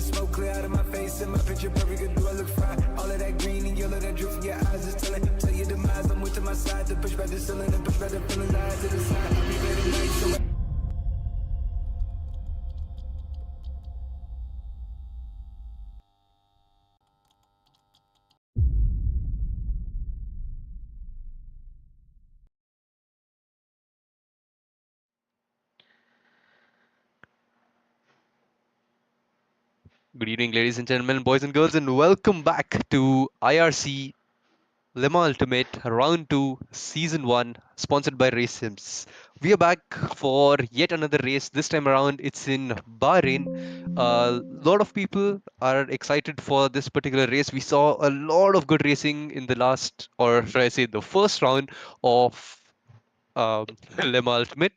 the smoke clear out of my face and my picture perfect. Do I look fine? All of that green and yellow that drip from your eyes is telling. Tell your demise, I'm with to my side to push back the ceiling and push back the feelings I had to the side. I'll be ready tonight, so Good evening, ladies and gentlemen, boys and girls, and welcome back to IRC Le Mans Ultimate Round 2 Season 1, sponsored by Racesims. We are back for yet another race. This time around, it's in Bahrain. A lot of people are excited for this particular race. We saw a lot of good racing in the last, or should I say, the first round of um, Lemma Ultimate.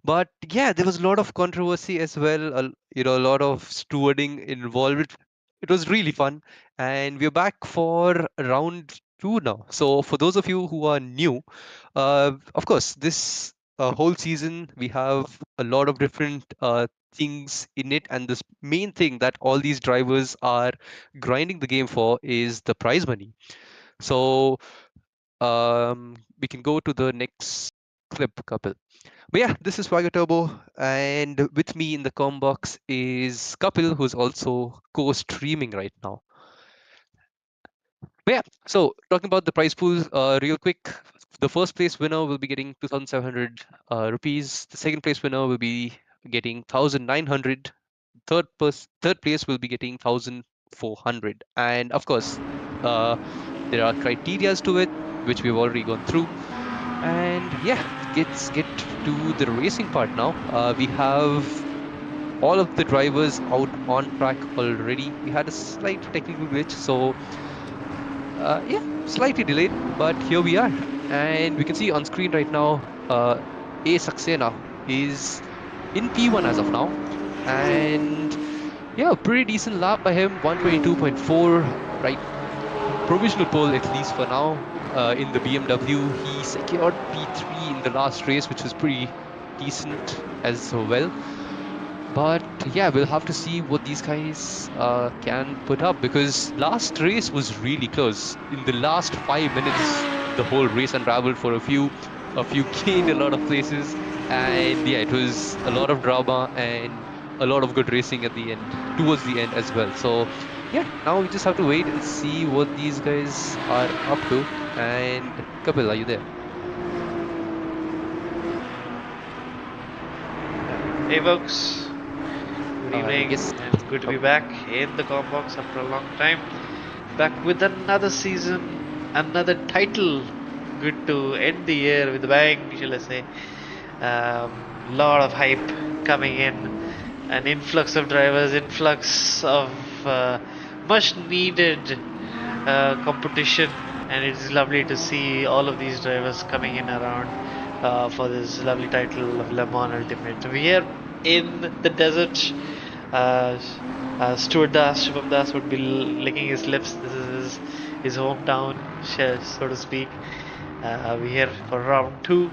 But yeah, there was a lot of controversy as well. A lot of stewarding involved. It was really fun, and we're back for round 2 now. So for those of you who are new, of course, this whole season we have a lot of different things in it, and this main thing that all these drivers are grinding the game for is the prize money. So we can go to the next clip, couple. But yeah, this is SwaggerTurbo, and with me in the com box is Kapil, who's also co-streaming right now. But yeah, so talking about the prize pool, real quick, the first place winner will be getting 2,700 rupees. The second place winner will be getting 1,900. Third place will be getting 1,400. And of course, there are criterias to it, which we've already gone through. And yeah, let's get to the racing part now. We have all of the drivers out on track already. We had a slight technical glitch, so yeah, slightly delayed, but here we are. And we can see on screen right now, A Saxena is in P1 as of now. And yeah, pretty decent lap by him, 122.4, right? Provisional pole at least for now. In the BMW, he secured P3 in the last race, which was pretty decent as well. But yeah, we'll have to see what these guys can put up, because last race was really close. In the last 5 minutes, the whole race unraveled for a few gained a lot of places, and yeah, it was a lot of drama and a lot of good racing at the end, towards the end as well. So yeah, now we just have to wait and see what these guys are up to. And Kapil, are you there? Hey folks, good evening, Yes. and good to be back in the com box after a long time. Back with another season, another title. Good to end the year with a bang, shall I say. Lot of hype coming in, an influx of drivers, influx of much needed competition, and it's lovely to see all of these drivers coming in around for this lovely title of Le Mans Ultimate. We are in the desert. Stuart Das, Shubham Das would be licking his lips. This is his hometown, so to speak. We're here for round 2.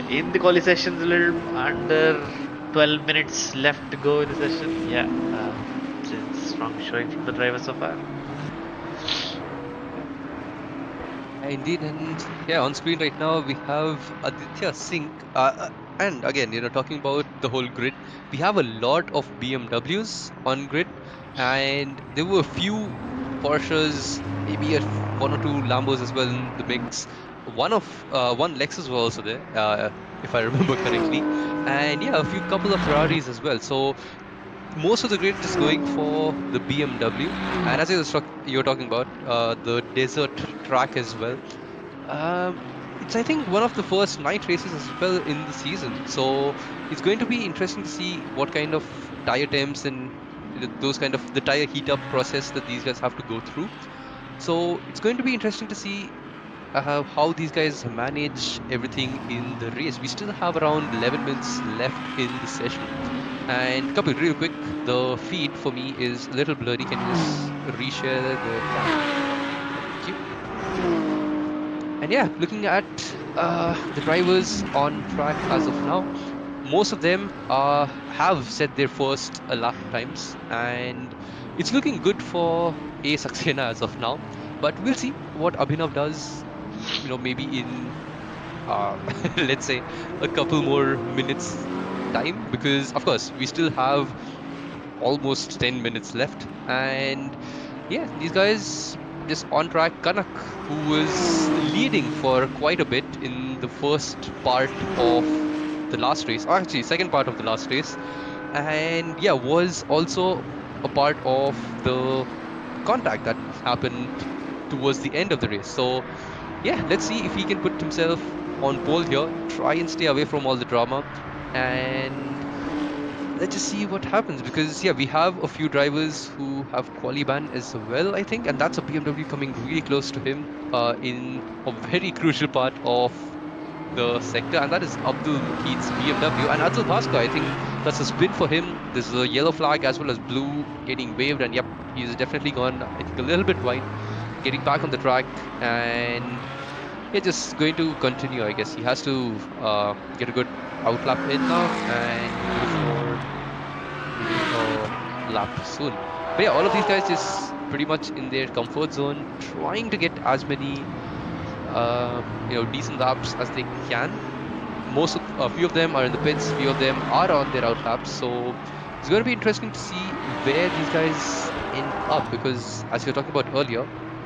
In the quali sessions, a little under 12 minutes left to go in the session. Yeah, it's strong showing from the driver so far. Indeed, and yeah, on screen right now we have Aditya Singh. And again, talking about the whole grid, we have a lot of BMWs on grid, and there were a few Porsches, maybe one or two Lambos as well in the mix. One Lexus was also there, if I remember correctly, and yeah, a couple of Ferraris as well. So most of the grid is going for the BMW, and as you were talking about the desert track as well. It's, I think, one of the first night races as well in the season, so it's going to be interesting to see what kind of tire temps and those kind of the tire heat up process that these guys have to go through. So it's going to be interesting to see how these guys manage everything in the race. We still have around 11 minutes left in the session. And Kapil, real quick, the feed for me is a little blurry. Can you just reshare the cam? Thank you. And yeah, looking at the drivers on track as of now, most of them have set their first lap times, and it's looking good for A Saxena as of now. But we'll see what Abhinav does. Maybe in uh, let's say a couple more minutes time, because of course we still have almost 10 minutes left. And yeah, these guys just on track. Kanak, who was leading for quite a bit in the first part of the last race, or actually second part of the last race, and yeah, was also a part of the contact that happened towards the end of the race. So yeah, let's see if he can put himself on pole here, try and stay away from all the drama, and let's just see what happens. Because yeah, we have a few drivers who have quali ban as well, I think, and that's a BMW coming really close to him in a very crucial part of the sector, and that is Abdul Muhid's BMW. And Athul Bhaskar, I think that's a spin for him. There's a yellow flag as well as blue getting waved, and yep, he's definitely gone, I think, a little bit wide, getting back on the track, and yeah, just going to continue, I guess. He has to get a good outlap in now and go for maybe a lap soon. But yeah, all of these guys just pretty much in their comfort zone, trying to get as many decent laps as they can. A few of them are in the pits, few of them are on their out laps. So it's going to be interesting to see where these guys end up, because as you were talking about earlier,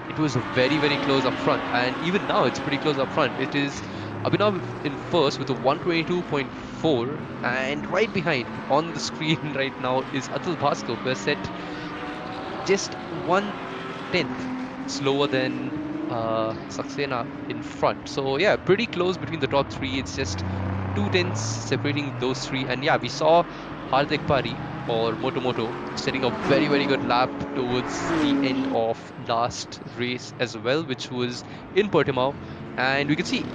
it was very, very close up front, and even now it's pretty close up front. It is Abhinav in first with a 122.4, and right behind on the screen right now is Athul Bhaskar, who has set just 1/10 slower than Saxena in front. So yeah, pretty close between the top three. It's just 2/10 separating those three. And yeah, we saw Hardik Pari or Moto setting a very, very good lap towards the end of last race as well, which was in Portimao. And we can see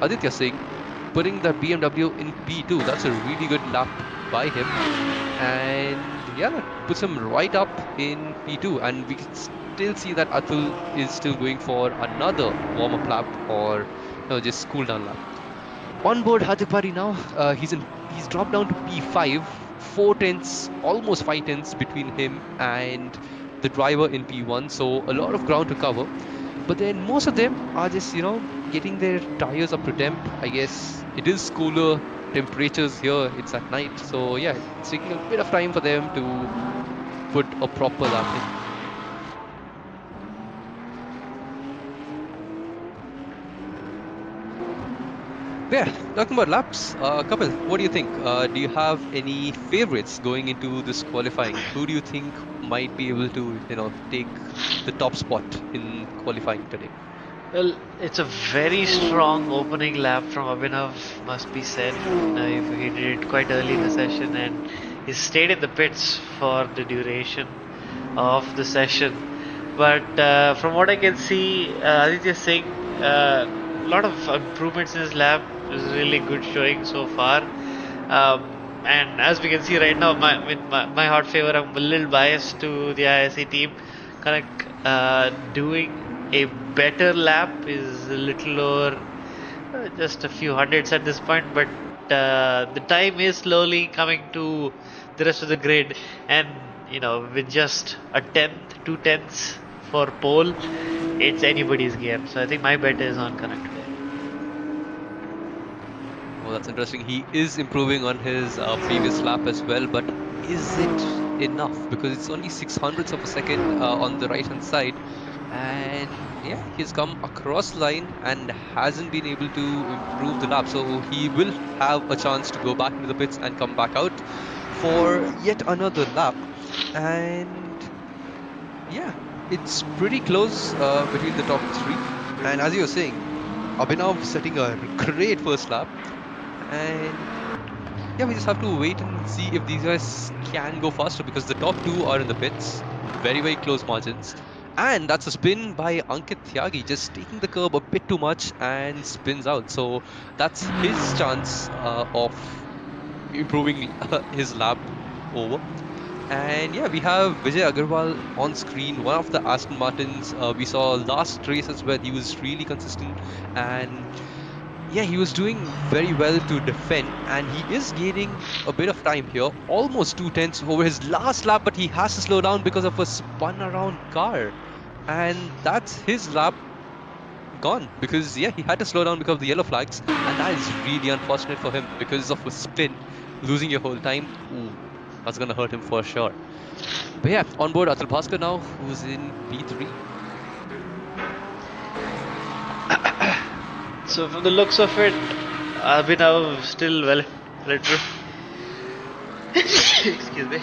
Aditya Singh, putting the BMW in P2. That's a really good lap by him. And yeah, that puts him right up in P2. And we can still see that Athul is still going for another warm-up lap, or just cool down lap. On board Hardik Pari now, he's dropped down to P5, 4/10, almost 5/10 between him and the driver in P1. So a lot of ground to cover. But then most of them are just, getting their tires up to temp. I guess it is cooler temperatures here. It's at night. So yeah, it's taking a bit of time for them to put a proper lap in. Yeah, talking about laps, Kapil, what do you think? Do you have any favorites going into this qualifying? Who do you think might be able to, take the top spot in qualifying today? Well, it's a very strong opening lap from Abhinav, must be said. He did it quite early in the session, and he stayed in the pits for the duration of the session. But from what I can see, Aditya Singh, a lot of improvements in his lap. It was really good showing so far. And as we can see right now, with my hot favor, I'm a little biased to the IRC team. Doing a better lap is a little lower, just a few hundreds at this point, but the time is slowly coming to the rest of the grid, and with just a 2/10 for pole, it's anybody's game. So I think my bet is on Kanak today. Oh, that's interesting. He is improving on his previous lap as well, but is it enough? Because it's only 600ths of a second on the right hand side, and yeah, he's come across the line and hasn't been able to improve the lap. So he will have a chance to go back into the pits and come back out for yet another lap. And yeah, it's pretty close between the top three. And as you were saying, Abhinav setting a great first lap. And yeah, we just have to wait and see if these guys can go faster, because the top two are in the pits, very, very close margins. And that's a spin by Ankit Tyagi, just taking the curb a bit too much and spins out. So that's his chance of improving his lap over. And yeah, we have Vijay Agarwal on screen, one of the Aston Martins we saw last race as well. He was really consistent, and yeah, he was doing very well to defend, and he is gaining a bit of time here, almost 2 tenths over his last lap, but he has to slow down because of a spun around car. And that's his lap gone because, yeah, he had to slow down because of the yellow flags, and that is really unfortunate for him because of a spin, losing your whole time. Ooh, that's gonna hurt him for sure. But yeah, on board Athul Bhaskar now, who's in P3. So from the looks of it, Abhinav still well, little excuse me,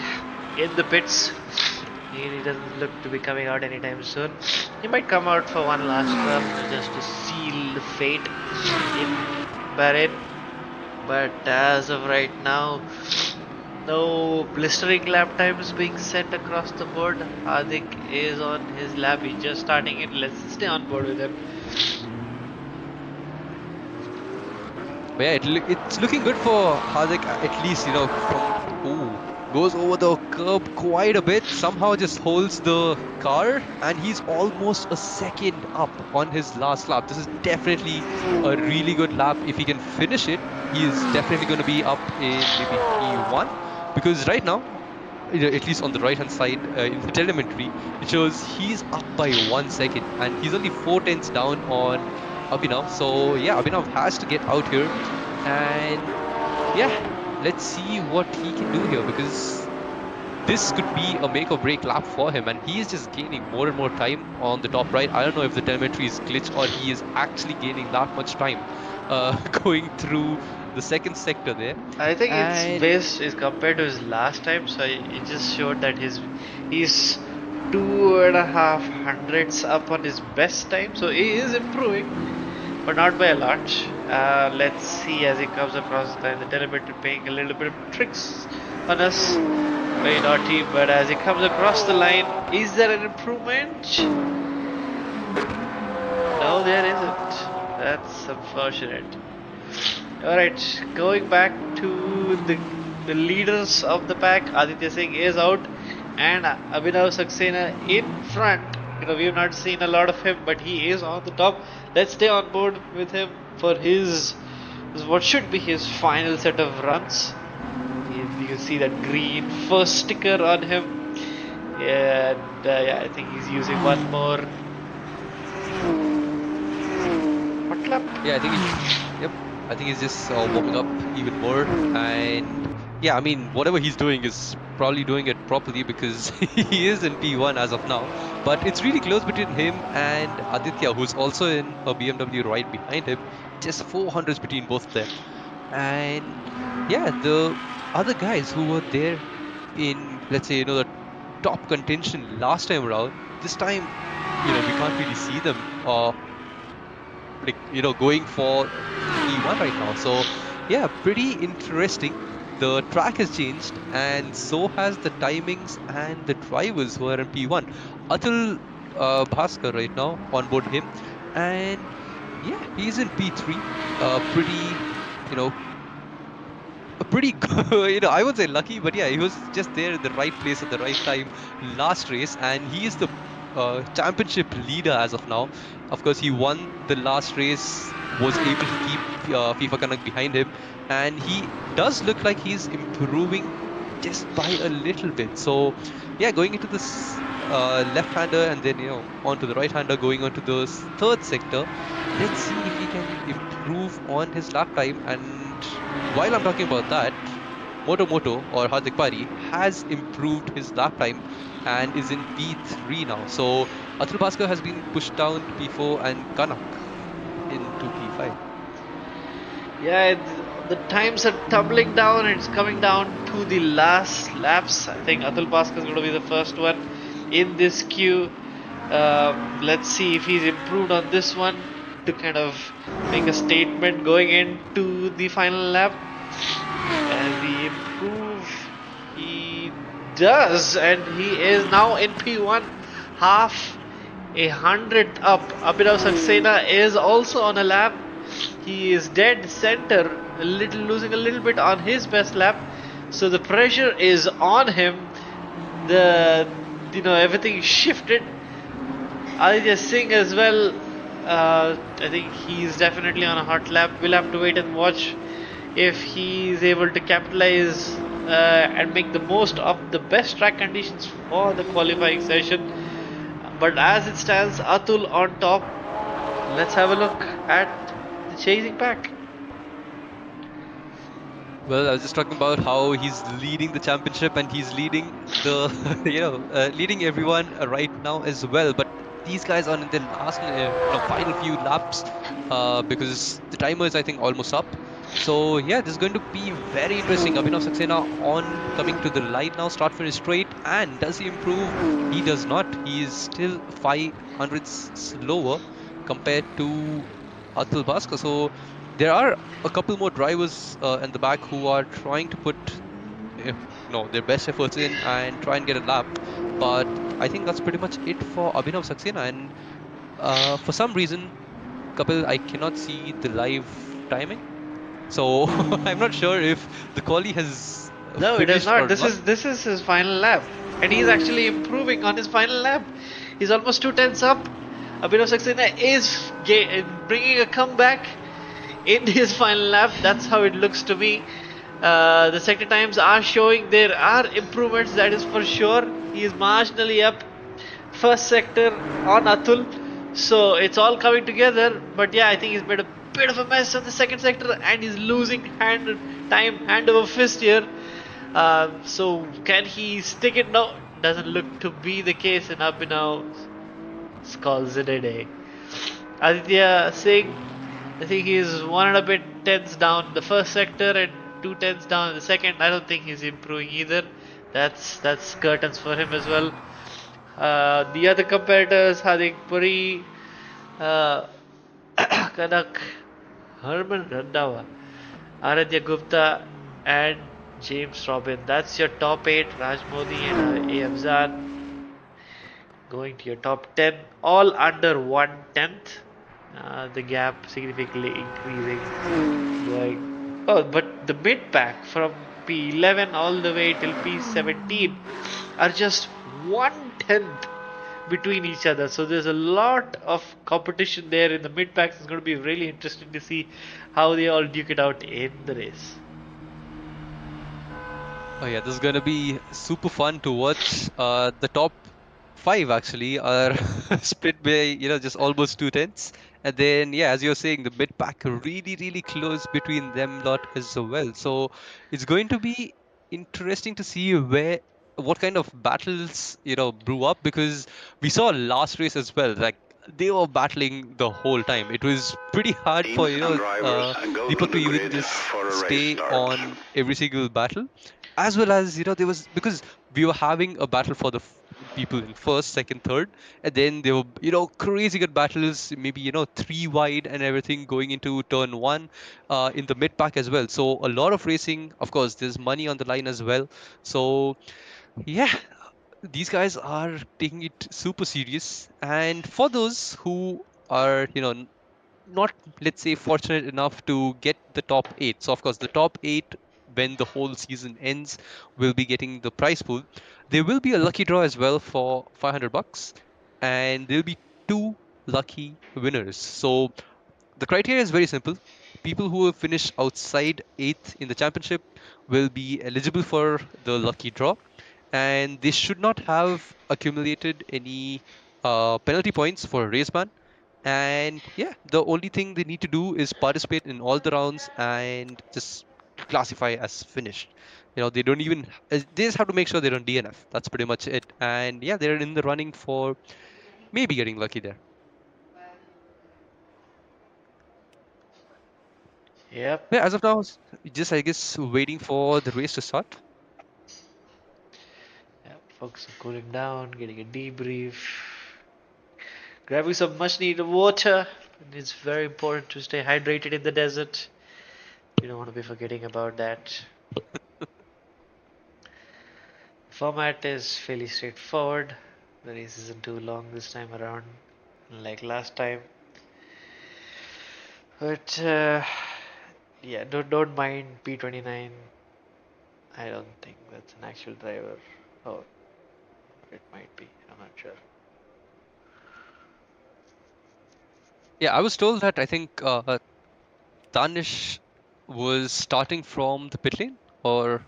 in the pits. He doesn't look to be coming out anytime soon. He might come out for one last run just to seal the fate in Bahrain. But as of right now, no blistering lap times being sent across the board. Hardik is on his lap. He's just starting it. Let's stay on board with him. But yeah, it's looking good for Hardik, at least, goes over the curb quite a bit, somehow just holds the car, and he's almost a second up on his last lap. This is definitely a really good lap. If he can finish it, he is definitely going to be up in maybe P1, because right now, at least on the right hand side in the telemetry, it shows he's up by 1 second, and he's only 4 tenths down on Abhinav. So yeah, Abhinav has to get out here, and yeah, let's see what he can do here, because this could be a make or break lap for him, and he is just gaining more and more time on the top right. I don't know if the telemetry is glitched or he is actually gaining that much time going through the second sector there. I think it's And based is compared to his last time, so it just showed that he's 2.5 hundredths up on his best time, so he is improving, but not by a lot. Let's see as he comes across the telemetry playing a little bit of tricks on us. Very naughty, but as he comes across the line, is there an improvement? No, there isn't. That's unfortunate. Alright, going back to the leaders of the pack, Aditya Singh is out and Abhinav Saxena in front. We have not seen a lot of him, but he is on the top. Let's stay on board with him for his what should be his final set of runs. You can see that green first sticker on him, and yeah, I think he's using one more. What lap? yeah, I think he's just warming up even more, and yeah, I mean, whatever he's doing is probably doing it properly, because he is in P1 as of now. But it's really close between him and Aditya, who's also in a BMW right behind him. Just 400s between both of them. And yeah, the other guys who were there in, let's say, the top contention last time around, this time, we can't really see them going for P1 right now. So yeah, pretty interesting. The track has changed, and so has the timings and the drivers who are in P1. Athul Bhaskar right now, on board him, and yeah, he's in P3. Pretty good, I would say lucky, but yeah, he was just there in the right place at the right time last race, and he is the championship leader as of now. Of course, he won the last race, was able to keep FIFA Kanak behind him, and he does look like he's improving just by a little bit. So yeah, going into this left-hander, and then onto the right-hander, going onto the third sector. Let's see if he can improve on his lap time. And while I'm talking about that, Moto or Hardik Pari has improved his lap time and is in P3 now. So Athul Bhaskar has been pushed down to P4 and Kanak into P5. Yeah, the times are tumbling down. It's coming down to the last laps. I think Athul Bhaskar is going to be the first one in this queue. Let's see if he's improved on this one to kind of make a statement going into the final lap. As he improve, he does, and he is now in P1, half a hundredth up. Abhinav Saxena is also on a lap. He is dead center, losing a little bit on his best lap, so the pressure is on him. Everything shifted. Aditya Singh as well I think he's definitely on a hot lap. We'll have to wait and watch if he's able to capitalize and make the most of the best track conditions for the qualifying session. But as it stands, Atul on top. Let's have a look at the chasing pack. Well, I was just talking about how he's leading the championship and he's leading the, leading everyone right now as well. But these guys are in the last, final few laps, because the timer is, I think, almost up. So yeah, this is going to be very interesting. Abhinav Saxena on coming to the line now, start finish straight, and does he improve? He does not. He is still 500 slower compared to Athul Bhaskar. So there are a couple more drivers in the back who are trying to put their best efforts in and try and get a lap. But I think that's pretty much it for Abhinav Saxena. And for some reason, Kapil, I cannot see the live timing. So I'm not sure if the quali has No, it is finished not. or This not. is this is his final lap, and he's actually improving on his final lap. He's almost 2 tenths up. Abhinav Saxena is bringing a comeback in his final lap. That's how it looks to me. The sector times are showing there are improvements. That is for sure. He is marginally up first sector on Atul. So it's all coming together. But yeah, I think he's made a bit of a mess on the second sector and he's losing hand over fist here. So can he stick it? No, doesn't look to be the case. And Abhinav calls it a day. Aditya Singh, I think he's 1.5 tenths down in the first sector and 2 tenths down in the second. I don't think he's improving either. That's curtains for him as well. The other competitors, Hadik Puri, uh, Kanak, Herman Randhawa, Aradhya Gupta, and James Robin. That's your top 8. Raj Modi and Afzan going to your top 10, all under 1 tenth. The gap significantly increasing. Going, oh, but the mid pack from P11 all the way till P17 are just 1 tenth between each other. So there's a lot of competition there in the mid packs. It's going to be really interesting to see how they all duke it out in the race. Oh yeah, this is gonna be super fun to watch. The top five actually are split by just almost 2 tenths, and then yeah, as you're saying, the mid pack really really close between them lot as well. So it's going to be interesting to see what kind of battles brew up, because we saw last race as well. Like they were battling the whole time. It was pretty hard for Teams and drivers go to Deepak to the even grid just for a race stay start. on every single battle, as well as there was, because we were having a battle for the people in first, second, third, and then there were crazy good battles, maybe three wide and everything going into turn one, in the mid pack as well. So a lot of racing, of course there's money on the line as well. So yeah, these guys are taking it super serious. And for those who are not, let's say, fortunate enough to get the top eight. So of course the top eight, when the whole season ends, will be getting the prize pool. There will be a lucky draw as well for $500, and there'll be two lucky winners. So the criteria is very simple. People who have finished outside eighth in the championship will be eligible for the lucky draw, and they should not have accumulated any penalty points for a race ban. And yeah, the only thing they need to do is participate in all the rounds and just classify as finished. They don't even, they just have to make sure they don't DNF. That's pretty much it. And yeah, they're in the running for maybe getting lucky there. Yep. Yeah, as of now, just I guess waiting for the race to start. Yep. Folks are cooling down, getting a debrief, grabbing some much needed water. It's very important to stay hydrated in the desert. You don't want to be forgetting about that. Format is fairly straightforward. The race isn't too long this time around, like last time. But yeah, don't mind P29. I don't think that's an actual driver. Oh, it might be. I'm not sure. Yeah, I was told that I think Danish was starting from the pit lane or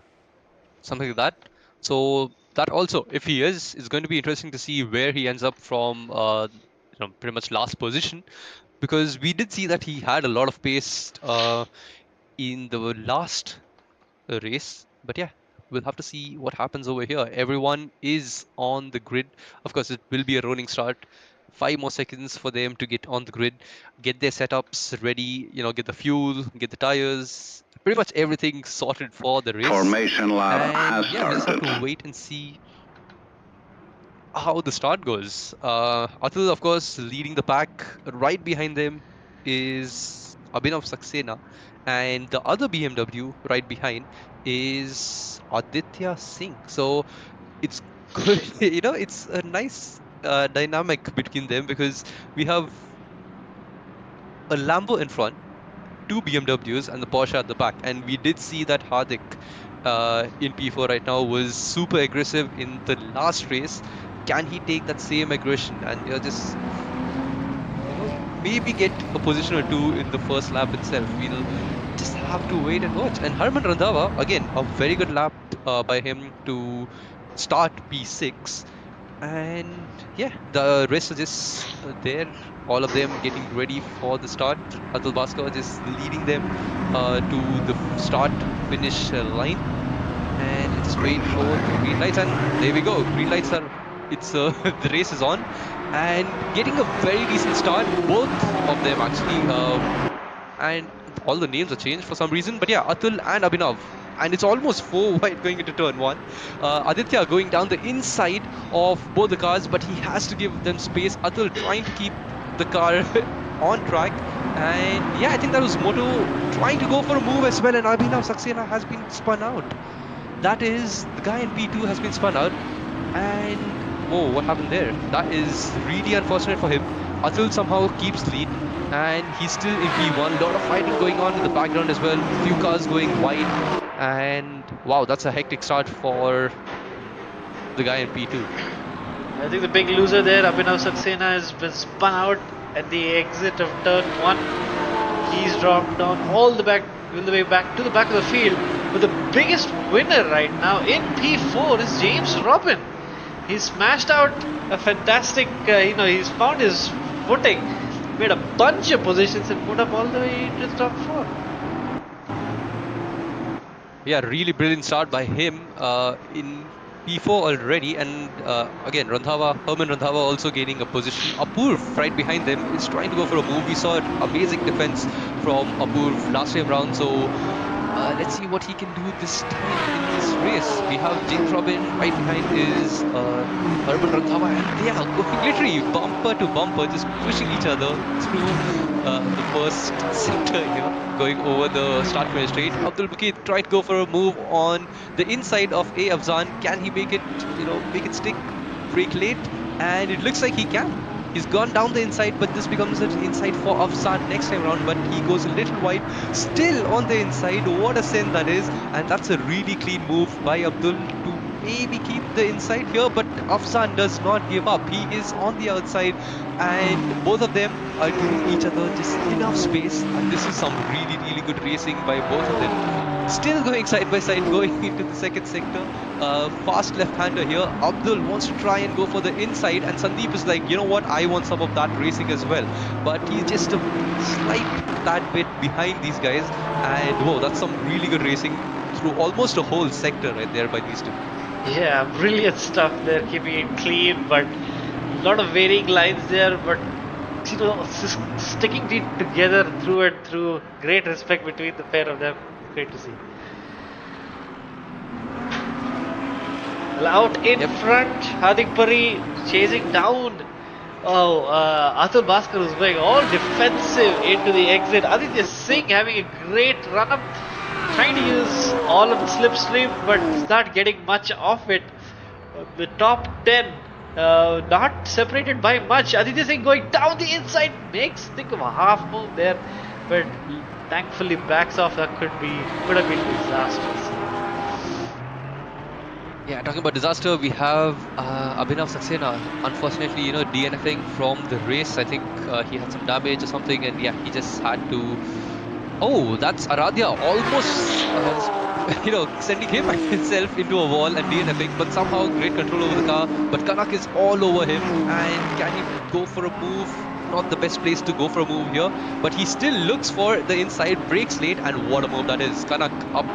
something like that. So that also, if he is, it's going to be interesting to see where he ends up from, pretty much last position, because we did see that he had a lot of pace in the last race. But yeah, we'll have to see what happens over here. Everyone is on the grid. Of course, it will be a rolling start. 5 more seconds for them to get on the grid, get their setups ready, get the fuel, get the tires, pretty much everything sorted for the race. Formation lap And has yeah, we just have started. to wait and see how the start goes. Atul, of course, leading the pack. Right behind them is Abhinav Saxena, and the other BMW right behind is Aditya Singh. So it's good, it's a nice dynamic between them, because we have a Lambo in front, two BMWs, and the Porsche at the back. And we did see that Hardik in P4 right now was super aggressive in the last race. Can he take that same aggression and just maybe get a position or two in the first lap itself? We'll just have to wait and watch. And Harman Randhawa, again, a very good lap by him to start P6. And yeah, the rest are just there, all of them getting ready for the start. Athul Bhaskar just leading them to the start finish line. And let's just wait for the green lights. And there we go. Green lights are, the race is on. And getting a very decent start, both of them actually. And all the names are changed for some reason. But yeah, Atul and Abhinav. And it's almost 4 wide going into turn 1. Aditya going down the inside of both the cars, but he has to give them space. Atul trying to keep the car on track. And yeah, I think that was Moto trying to go for a move as well. And Abhinav Saxena has been spun out. That is, the guy in P2 has been spun out. And whoa, what happened there? That is really unfortunate for him. Atul somehow keeps lead. And he's still in P1. A lot of fighting going on in the background as well. Few cars going wide. And wow, that's a hectic start for the guy in P2. I think the big loser there, Abhinav Saxena, has been spun out at the exit of turn 1. He's dropped down all the way back to the back of the field. But the biggest winner right now in P4 is James Robin. He's smashed out a fantastic, he's found his footing, made a bunch of positions and put up all the way into the top 4. Yeah, really brilliant start by him in P4 already. And again, Herman Randhawa also gaining a position. Apurv right behind them is trying to go for a move. We saw amazing defense from Apurv last time round. So let's see what he can do this time in this race. We have James Robin right behind is Herman Randhawa, and they are going literally bumper to bumper, just pushing each other through the first sector here, going over the start finish straight. Abdul Baqi tried to go for a move on the inside of A. Afzan. Can he make it, make it stick, break late? And it looks like he can. He's gone down the inside, but this becomes an inside for Afzan next time round. But he goes a little wide, still on the inside. What a sin that is. And that's a really clean move by Abdul to maybe keep the inside here. But Afzan does not give up. He is on the outside. And both of them are giving each other just enough space. And this is some really, really good racing by both of them. Still going side by side, going into the second sector. Fast left-hander here. Abdul wants to try and go for the inside, and Sandeep is like, you know what, I want some of that racing as well. But he's just a slight tad bit behind these guys. And whoa, that's some really good racing through almost a whole sector right there by these two. Yeah, brilliant stuff there, keeping it clean, but a lot of varying lines there, but sticking it together through and through. Great respect between the pair of them. Great to see. Well, out in front, Hardik Pari chasing down. Oh, Athul Bhaskar was going all defensive into the exit. Aditya Singh having a great run up, trying to use all of the slipstream, but not getting much of it. The top 10 not separated by much. Aditya Singh going down the inside, makes think of a half move there, but thankfully backs off. That could have been disastrous. Yeah, talking about disaster, we have Abhinav Saxena, unfortunately, DNFing from the race. I think he had some damage or something, and yeah, he just had to. Oh, that's Aradhya almost, sending him himself into a wall and DNFing, but somehow great control over the car. But Kanak is all over him, and can he go for a move? Not the best place to go for a move here, but he still looks for the inside, breaks late, and what a move that is. Kanak up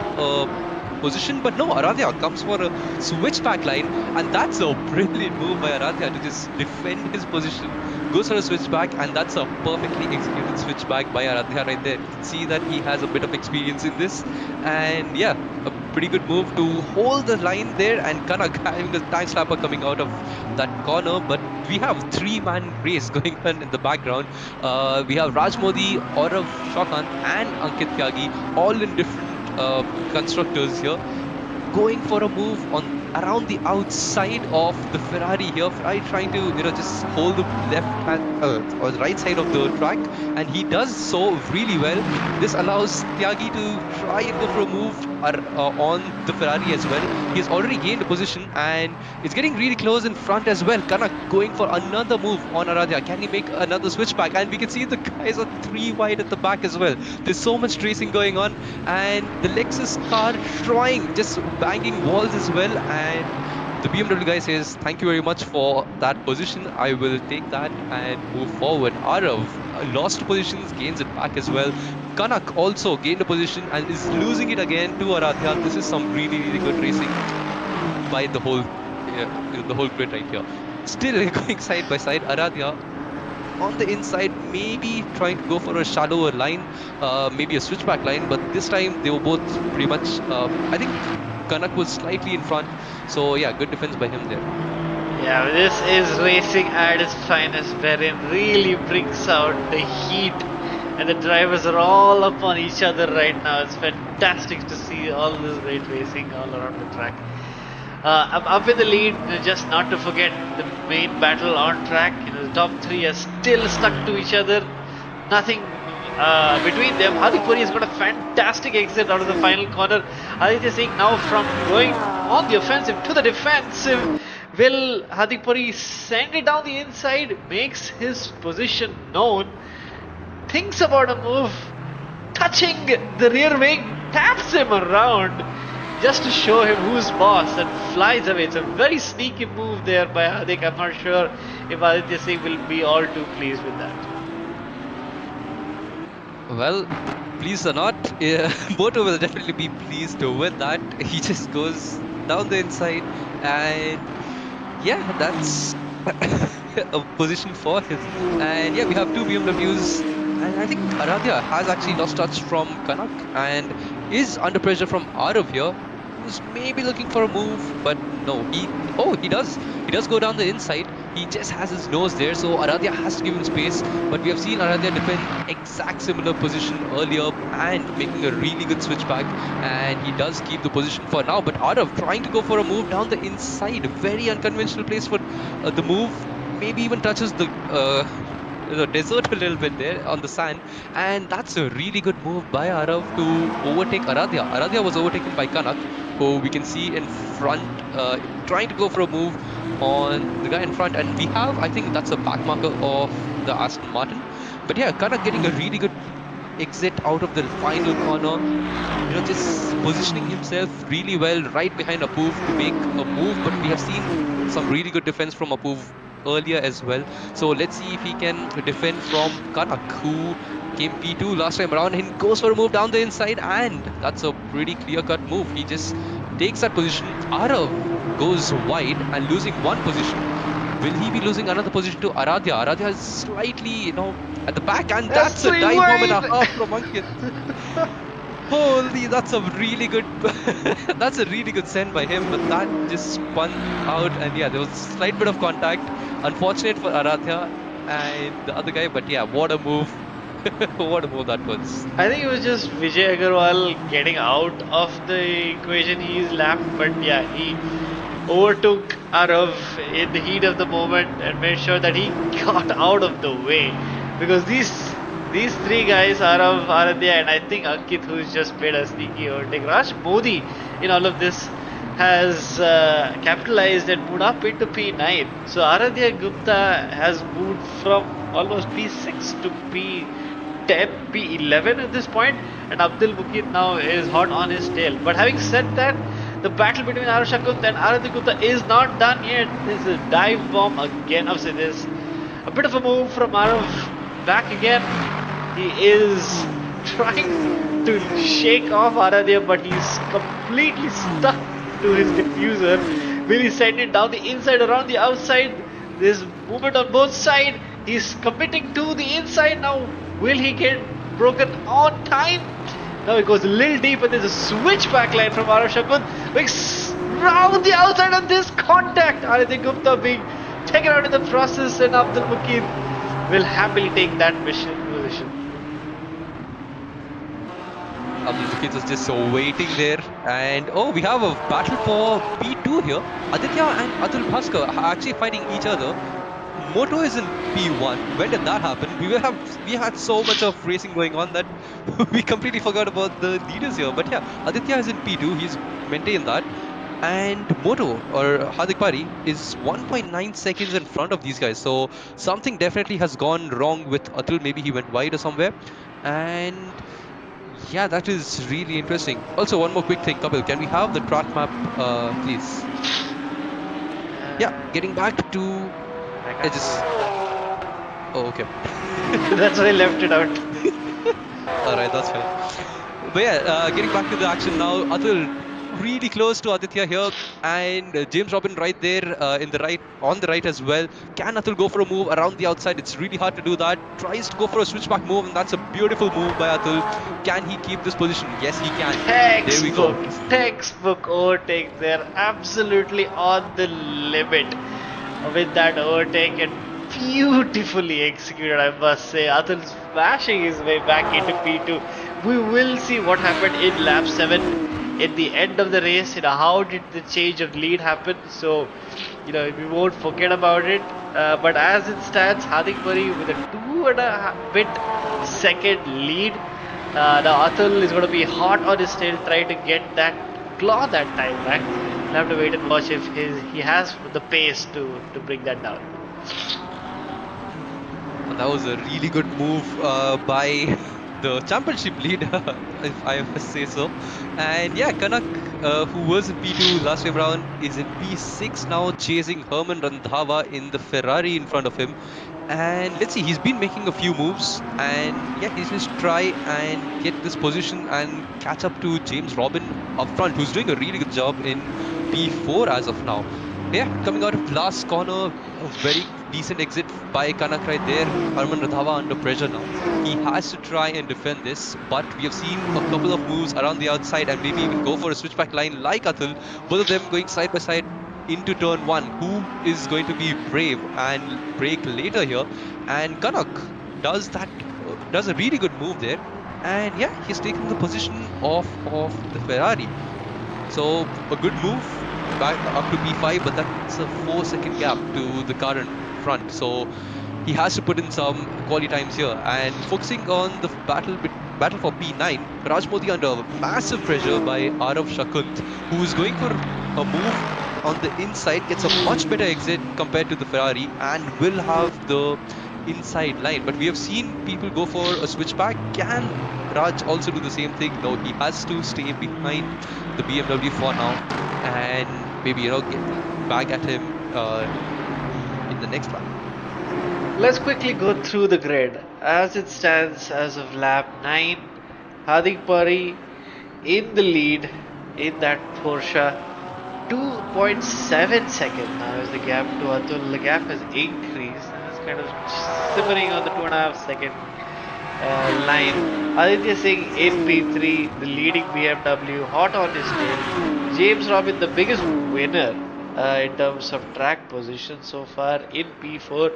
position, but no, Aradhya comes for a switchback line, and that's a brilliant move by Aradhya to just defend his position, goes for a switchback, and that's a perfectly executed switchback by Aradhya right there. You can see that he has a bit of experience in this, and yeah, a pretty good move to hold the line there, and Kanak having a time slapper coming out of that corner, but we have three-man race going on in the background. We have Raj Modi, Aurav Shaukat, and Ankit Tyagi all in different constructors here, going for a move on around the outside of the Ferrari here. Ferrari trying to just hold the left hand or the right side of the track, and he does so really well. This allows Tyagi to try and go for a move on the Ferrari as well. He's already gained a position, and it's getting really close in front as well. Kanak going for another move on Aradhya. Can he make another switchback? And we can see the guys are 3 wide at the back as well. There's so much racing going on, and the Lexus car trying, just banging walls as well. And the BMW guy says, thank you very much for that position. I will take that and move forward. Arav lost positions, gains it back as well. Kanak also gained a position and is losing it again to Aradhya. This is some really, really good racing by the whole grid right here. Still going side by side. Aradhya on the inside, maybe trying to go for a shallower line, maybe a switchback line, but this time they were both pretty much, I think Kanak was slightly in front, so yeah, good defense by him there. Yeah, this is racing at its finest, wherein really brings out the heat, and the drivers are all up on each other right now. It's fantastic to see all this great racing all around the track. I'm up in the lead, just not to forget the main battle on track. The top three are still stuck to each other. Nothing between them. Hardik Puri has got a fantastic exit out of the final corner. Aditya Singh now from going on the offensive to the defensive. Will Hardik Puri send it down the inside? Makes his position known. Thinks about a move. Touching the rear wing. Taps him around. Just to show him who's boss, and flies away. It's a very sneaky move there by Hardik. I'm not sure if Aditya Singh will be all too pleased with that. Well, pleased or not, Boto will definitely be pleased with that. He just goes down the inside, and yeah, that's a position for him. And yeah, we have two BMWs, and I think Aradhya has actually lost touch from Kanak and is under pressure from Arav here, who's maybe looking for a move, but no, he does go down the inside. He just has his nose there, so Aradhya has to give him space, but we have seen Aradhya defend exact similar position earlier and making a really good switchback, and he does keep the position for now. But Arav trying to go for a move down the inside, very unconventional place for the move, maybe even touches the desert a little bit there on the sand, and that's a really good move by Arav to overtake Aradhya. Aradhya was overtaken by Kanak, who we can see in front, trying to go for a move on the guy in front, and we have, I think that's a back marker of the Aston Martin. But yeah, Kanak getting a really good exit out of the final corner, just positioning himself really well right behind Apuv to make a move, but we have seen some really good defense from Apuv earlier as well. So let's see if he can defend from Kanak, who came P2 last time around, and goes for a move down the inside, and that's a pretty clear-cut move. He just takes that position. Arav goes wide and losing one position. Will he be losing another position to Aradhya? Aradhya is slightly, at the back, and that's a dive bomb and a half from Ankit. Holy, that's a really good that's a really good send by him, but that just spun out, and yeah, there was a slight bit of contact. Unfortunate for Aradhya and the other guy, but yeah, what a move. What a move that was. I think it was just Vijay Agarwal getting out of the equation. He's lapped, but yeah, he overtook Arav in the heat of the moment and made sure that he got out of the way, because these three guys, Arav, Aradhya, and I think Ankit, who's just played a sneaky overtake. Raj Modi in all of this has capitalized and moved up into P9. So Aradhya Gupta has moved from almost P6 to P10, P11 at this point, and Abdul Muqid now is hot on his tail. But having said that, the battle between Arav Shakut and Aradhya Gupta is not done yet. There's a dive bomb again. Obviously, there's a bit of a move from Arav back again. He is trying to shake off Aradhya, but he's completely stuck to his diffuser. Will he send it down the inside, around the outside? There's movement on both sides. He's committing to the inside now. Will he get broken on time? Now it goes a little deep, and there's a switch backline from Arav Shakut. Round the outside on this contact. Aradhya Gupta being taken out in the process, and Abdul Muqid will happily take that mission position. Abdul Muqid is just waiting there, and oh, we have a battle for P2 here. Aditya and Athul Bhaskar are actually fighting each other. Moto is in P1. When did that happen? We had so much of racing going on that we completely forgot about the leaders here. But yeah, Aditya is in P2. He's maintained that. And Moto or Hardik Pari is 1.9 seconds in front of these guys. So something definitely has gone wrong with Atul. Maybe he went wide or somewhere. And yeah, that is really interesting. Also, one more quick thing, Kapil. Can we have the track map, please? Yeah, getting back to... I just... Oh, okay. That's why I left it out. Alright, that's fine. But yeah, getting back to the action now. Atul really close to Aditya here, and James Robin right there on the right as well. Can Atul go for a move around the outside? It's really hard to do that. Tries to go for a switchback move, and that's a beautiful move by Atul. Can he keep this position? Yes, he can. There we go. Textbook overtake there. Absolutely on the limit with that overtake, and beautifully executed, I must say. Atul smashing his way back into P2. We will see what happened in lap 7 at the end of the race. How did the change of lead happen? So, we won't forget about it. But as it stands, Hardik Pari with a 2.5 second lead. Now Athul is going to be hot on his tail, trying to get that claw that time back. We'll have to wait and watch if he has the pace to bring that down. And that was a really good move by the championship lead, if I must say so. And yeah, Kanak, who was in P2 last time round, is in P6 now, chasing Herman Randhawa in the Ferrari in front of him. And let's see, he's been making a few moves, and yeah, he's just try and get this position and catch up to James Robin up front, who's doing a really good job in P4 as of now. Yeah, coming out of last corner, a very decent exit by Kanak right there. Herman Randhawa under pressure now. He has to try and defend this, but we have seen a couple of moves around the outside and maybe even go for a switchback line like Athul. Both of them going side by side into turn 1. Who is going to be brave and break later here? And Kanak does a really good move there. And yeah, he's taking the position of the Ferrari. So a good move back up to P5, but that's a 4-second gap to the current front. So he has to put in some quality times here. And focusing on the battle for P9, Raj Modi under massive pressure by Arav Shakut, who is going for a move on the inside, gets a much better exit compared to the Ferrari and will have the inside line. But we have seen people go for a switchback. Can Raj also do the same thing? No, he has to stay behind the BMW for now and maybe get back at him in the next lap. Let's quickly go through the grid. As it stands as of lap 9, Hardik Pari in the lead in that Porsche. 2.7 seconds now is the gap to Atul. The gap has increased and it's kind of simmering on the 2.5 second line. Aditya Singh in P3, the leading BMW, hot on his tail. James Robin, the biggest winner in terms of track position so far in P4.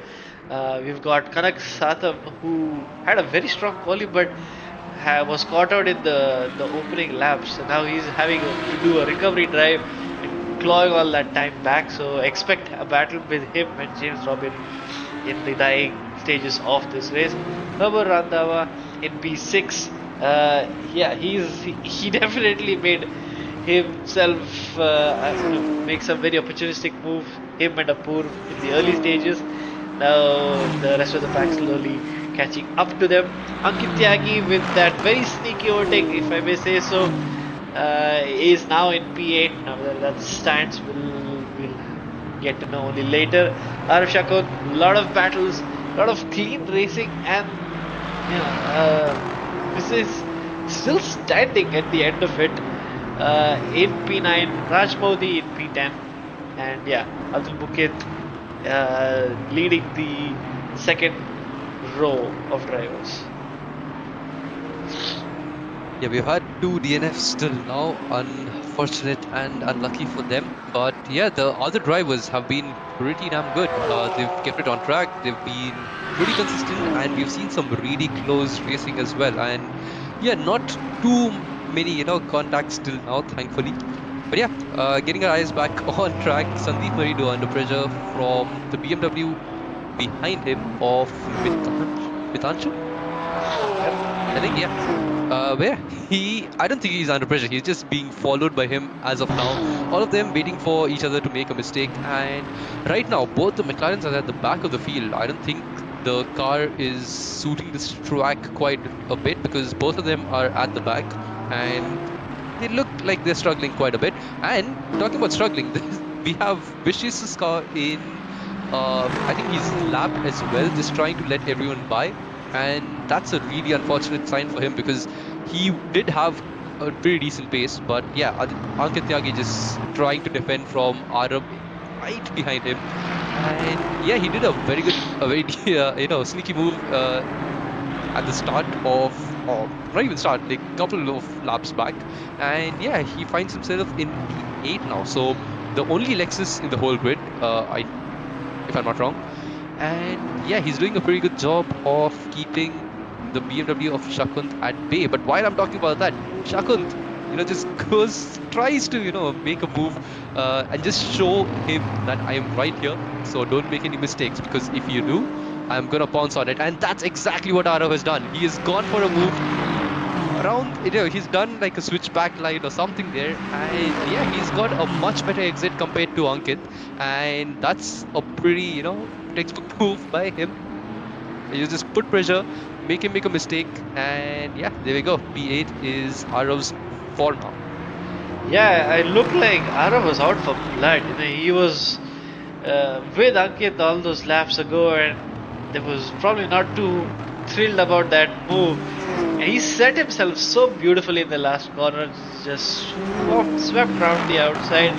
We've got Kanak Satham, who had a very strong quali but was caught out in the opening laps. And now he's having to do a recovery drive, clawing all that time back. So expect a battle with him and James Robin in the dying stages of this race. Herman Randhawa in P6. Yeah, he definitely made himself makes a very opportunistic move, him and Apurv in the early stages. Now the rest of the pack slowly catching up to them. Ankit Tyagi with that very sneaky overtake, if I may say so, is now in P8. Now that stands we'll get to know only later. Arav Shakun, a lot of battles, a lot of clean racing, and this is still standing at the end of it. In P9, Raj Modi in P10, and yeah, Athul Bhaskar leading the second row of drivers. Yeah, we've had 2 DNFs till now, unfortunate and unlucky for them. But yeah, the other drivers have been pretty damn good. They've kept it on track, they've been pretty consistent, and we've seen some really close racing as well. And yeah, not too many, contacts till now, thankfully. But yeah, getting our eyes back on track, Sandeep Marido under pressure from the BMW behind him of Mitanshu? I think, yeah. Where I don't think he's under pressure. He's just being followed by him as of now. All of them waiting for each other to make a mistake. And right now, both the McLarens are at the back of the field. I don't think the car is suiting this track quite a bit because both of them are at the back and they look like they're struggling quite a bit. And talking about struggling, we have Vicious's car in, I think he's lap as well, just trying to let everyone by. And that's a really unfortunate sign for him because he did have a pretty decent pace. But yeah, Ankit Tyagi just trying to defend from Arab right behind him. And yeah, he did a very sneaky move at the start of, not even start, like a couple of laps back. And yeah, he finds himself in P8 now. So the only Lexus in the whole grid, if I'm not wrong. And yeah, he's doing a pretty good job of keeping the BMW of Shakunt at bay. But while I'm talking about that, Shakunt, just tries to, make a move and just show him that I am right here. So don't make any mistakes, because if you do, I'm gonna pounce on it. And that's exactly what Arav has done. He has gone for a move around, he's done like a switchback line or something there, and yeah, he's got a much better exit compared to Ankit, and that's a pretty, textbook move by him. You just put pressure, make him make a mistake, and yeah, there we go. P8 is Arav's for now. Yeah, it looked like Arav was out for blood. He was with Ankit all those laps ago, and there was probably not too thrilled about that move. And he set himself so beautifully in the last corner, just swept around the outside,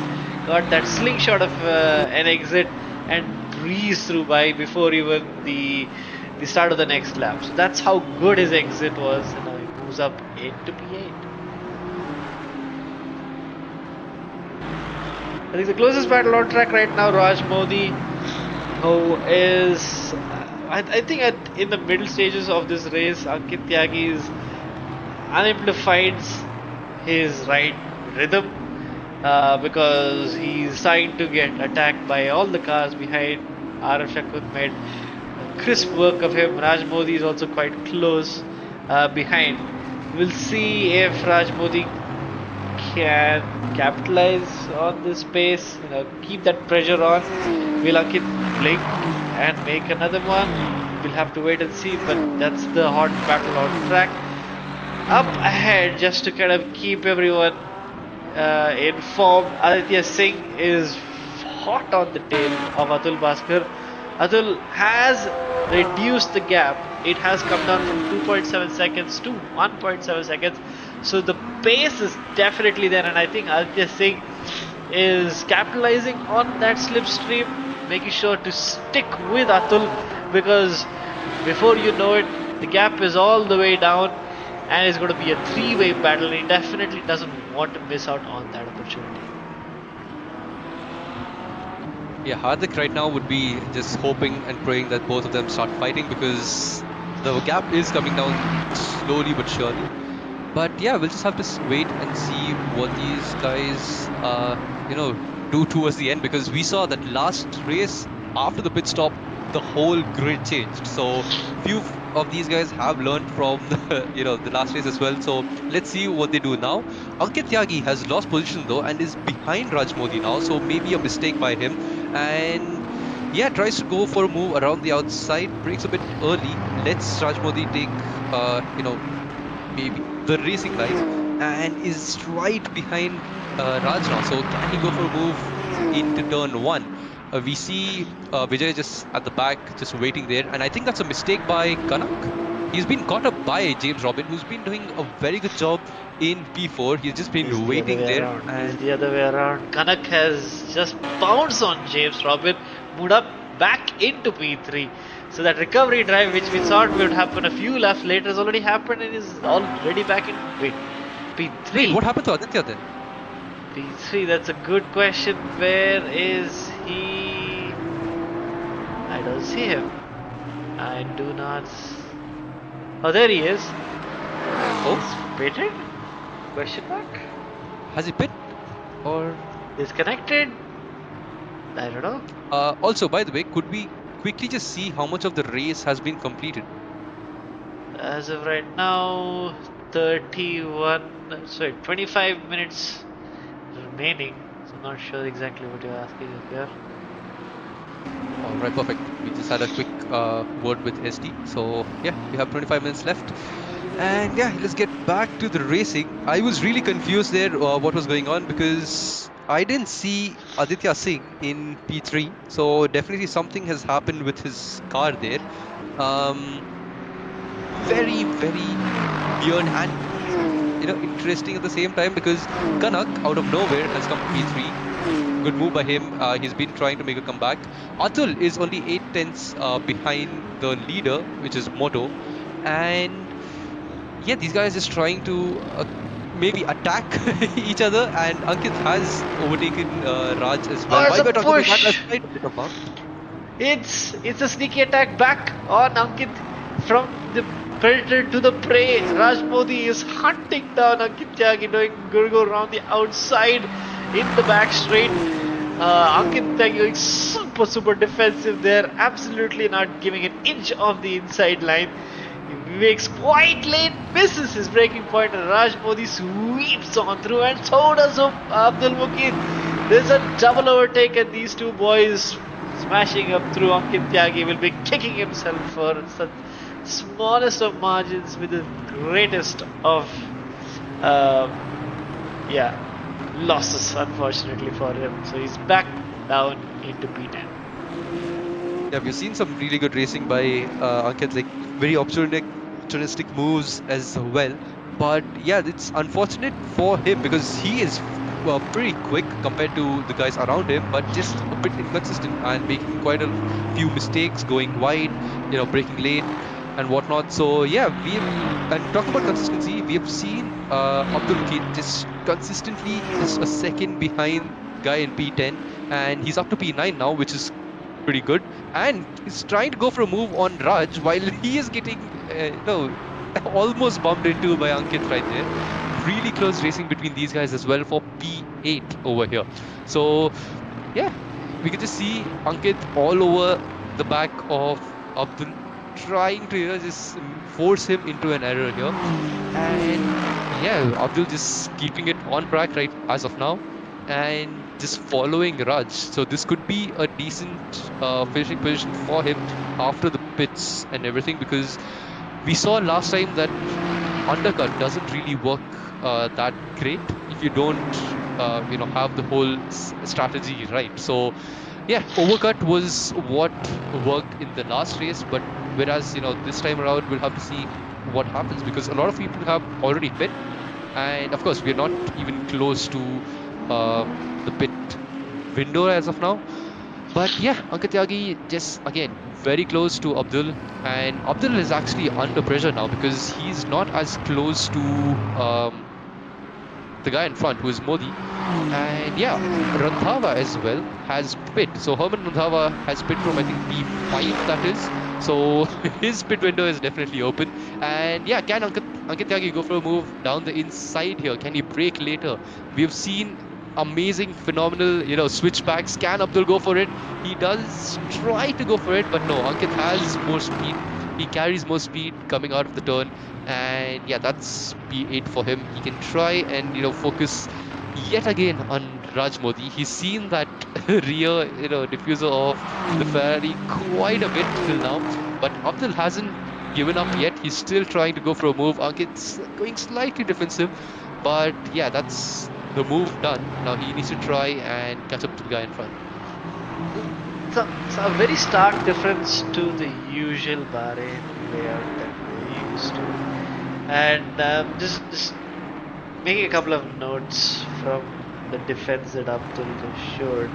got that slingshot of an exit, and breezed through by before even the start of the next lap. So that's how good his exit was, and now he moves up into P8. I think the closest battle on track right now, Raj Modi, who is, I think in the middle stages of this race, Ankit Tyagi is unable to find his right rhythm because he's starting to get attacked by all the cars behind. Arav Shakun made crisp work of him. Raj Modi is also quite close behind. We'll see if Raj Modi can capitalize on this pace, keep that pressure on. Will Ankit blink and make another one? We'll have to wait and see, but that's the hot battle on track. Up ahead, just to kind of keep everyone informed, Aditya Singh is hot on the tail of Athul Bhaskar. Athul has reduced the gap. It has come down from 2.7 seconds to 1.7 seconds. So the pace is definitely there, and I think Aditya Singh is capitalizing on that slipstream, making sure to stick with Athul, because before you know it, the gap is all the way down and it's going to be a three-way battle. He definitely doesn't want to miss out on that opportunity. Yeah, Hardik right now would be just hoping and praying that both of them start fighting, because the gap is coming down slowly but surely. But yeah, we'll just have to wait and see what these guys, do towards the end, because we saw that last race after the pit stop, the whole grid changed. So few of these guys have learned from the, the last race as well. So let's see what they do now. Ankit Tyagi has lost position though and is behind Raj Modi now, so maybe a mistake by him. And yeah, tries to go for a move around the outside, breaks a bit early, lets Raj Modi take, maybe the racing line, and is right behind Raj now. So can he go for a move into turn one? We see Vijay just at the back, just waiting there, and I think that's a mistake by Kanak. He's been caught up by James Robin, who's been doing a very good job in P4. He's just been It's the other waiting way there, around. It's and the other way around. Kanak has just bounced on James Robin, moved up back into P3. So that recovery drive, which we thought would happen a few laps later, has already happened and is already back in P3. wait, what happened to Aditya then? P3, that's a good question. Where is he? I don't see him. I do not. Oh, there he is. Oh, He's pitted? Question mark? has he pit or? Disconnected? I don't know. Also, by the way, could we quickly just see how much of the race has been completed? As of right now, 25 minutes remaining. So I'm not sure exactly what you're asking here. All right, perfect. We just had a quick word with SD. So yeah, we have 25 minutes left. And yeah, let's get back to the racing. I was really confused there what was going on because I didn't see Aditya Singh in P3. So definitely something has happened with his car there. Very, very weird and interesting at the same time because Kanak out of nowhere has come to P3. Good move by him. He's been trying to make a comeback. Atul is only 8 tenths behind the leader, which is Moto. And yeah, these guys is trying to maybe attack each other. And Ankit has overtaken Raj as well. Oh, it's a Ankit, push. that was quite a bit of mark. It's a sneaky attack back on Ankit from the predator to the prey. Raj Modi is hunting down Ankit Tyagi, doing Gurgo around the outside in the back straight. Ankit Tyagi going super defensive there, absolutely not giving an inch of the inside line. He makes quite late, misses his breaking point, and Raj Modi sweeps on through, and so does Abdul Muqid. There's a double overtake, and these two boys smashing up through. Ankit Tyagi will be kicking himself for such smallest of margins with the greatest of losses, unfortunately for him. So he's back down into P10. Yeah, we've seen some really good racing by Ankit, like very opportunistic moves as well. But yeah, it's unfortunate for him because he is pretty quick compared to the guys around him, but just a bit inconsistent and making quite a few mistakes, going wide, breaking late and whatnot. So yeah, and talking about consistency, we have seen Abdul Muqid just consistently just a second behind guy in P10, and he's up to P9 now, which is pretty good. And he's trying to go for a move on Raj while he is getting almost bumped into by Ankit right there. Really close racing between these guys as well for P8 over here. So yeah, we can just see Ankit all over the back of Abdul, trying to just force him into an error here. And yeah, Abdul just keeping it on track right as of now and just following Raj. So this could be a decent finishing position for him after the pits and everything, because we saw last time that undercut doesn't really work that great if you don't have the whole strategy right. So yeah, overcut was what worked in the last race, but whereas this time around we'll have to see what happens, because a lot of people have already pit, and of course we're not even close to the pit window as of now. But yeah, Ankit Tyagi just again very close to Abdul, and Abdul is actually under pressure now because he's not as close to the guy in front, who is Modi. And yeah, Randhawa as well has pit. So Herman Randhawa has pit from I think P5, that is. So his pit window is definitely open. And yeah, can Ankit Tyagi go for a move down the inside here? Can he break later? We have seen amazing, phenomenal, switchbacks. Can Abdul go for it? He does try to go for it, but no, Ankit has more speed He carries more speed coming out of the turn, and yeah, that's P8 for him. He can try and focus yet again on Raj Modi. He's seen that rear diffuser of the Ferrari quite a bit till now, but Abdul hasn't given up yet. He's still trying to go for a move. Ankit's going slightly defensive, but yeah, that's the move done. Now he needs to try and catch up to the guy in front. It's a very stark difference to the usual Bahrain layout that we're used to. And just making a couple of notes from the defense that Abdul just showed.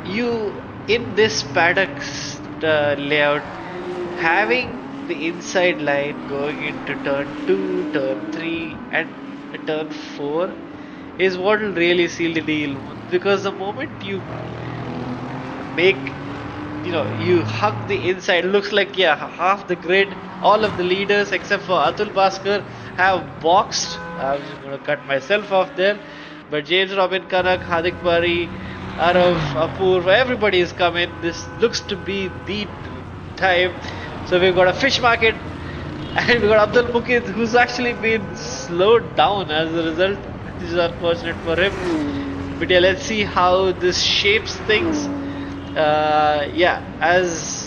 You, in this paddock's layout, having the inside line going into turn 2, turn 3 and turn 4 is what will really seal the deal, because the moment you make, you hug the inside, looks like half the grid, all of the leaders except for Athul Bhaskar have boxed. I'm just going to cut myself off there, but James Robin Kanak, Hardik Pari, Arav, Apurva, everybody is coming. This looks to be the time. So we've got a fish market and we've got Abdul Mukid, who's actually been slowed down as a result, which is unfortunate for him. But yeah, let's see how this shapes things. As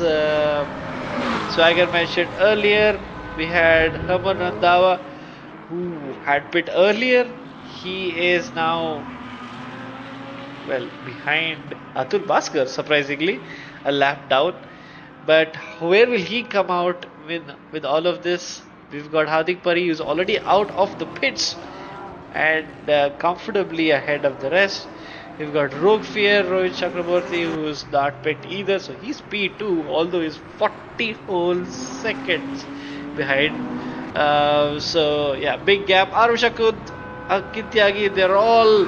Swagger mentioned earlier, we had Herman Randhawa, who had pit earlier. He is now, behind Athul Bhaskar, surprisingly, a lap down. But where will he come out with all of this? We've got Hardik Pari, who's already out of the pits and comfortably ahead of the rest. We've got Rogue Fear, Rohit Chakraborty, who's not picked either, so he's P2, although he's 40 whole seconds behind. Big gap. Arushakud, Ankit Tyagi, they're all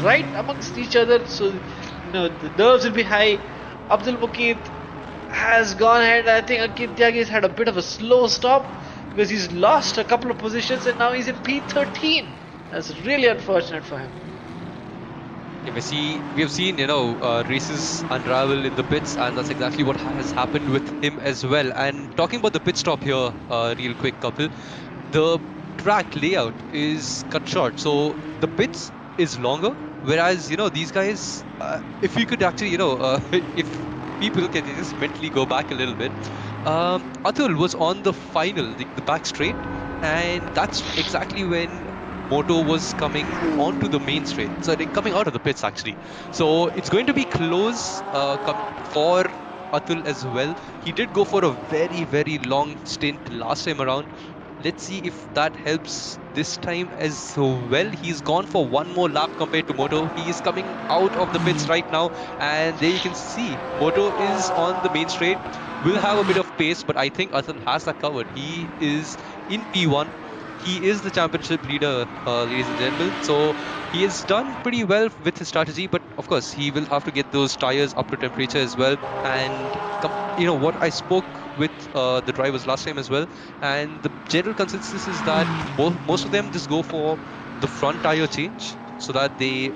right amongst each other, so the nerves will be high. Abdul Mukid has gone ahead. I think Ankit Tyagi has had a bit of a slow stop because he's lost a couple of positions and now he's in P13. That's really unfortunate for him. We have seen races unravel in the pits, and that's exactly what has happened with him as well. And talking about the pit stop here, real quick, couple, the track layout is cut short, so the pits is longer. Whereas these guys, if you could actually if people can just mentally go back a little bit, Athul was on the final, the back straight, and that's exactly when Moto was coming onto the main straight, so they're coming out of the pits actually. So it's going to be close for Athul as well. He did go for a very, very long stint last time around. Let's see if that helps this time as well. He's gone for one more lap compared to Moto. He is coming out of the pits right now, and there you can see Moto is on the main straight. Will have a bit of pace, but I think Athul has that covered. He is in P1. He is the championship leader, ladies and gentlemen. So he has done pretty well with his strategy, but of course he will have to get those tires up to temperature as well. And what I spoke with the drivers last time as well, and the general consensus is that most of them just go for the front tire change so that they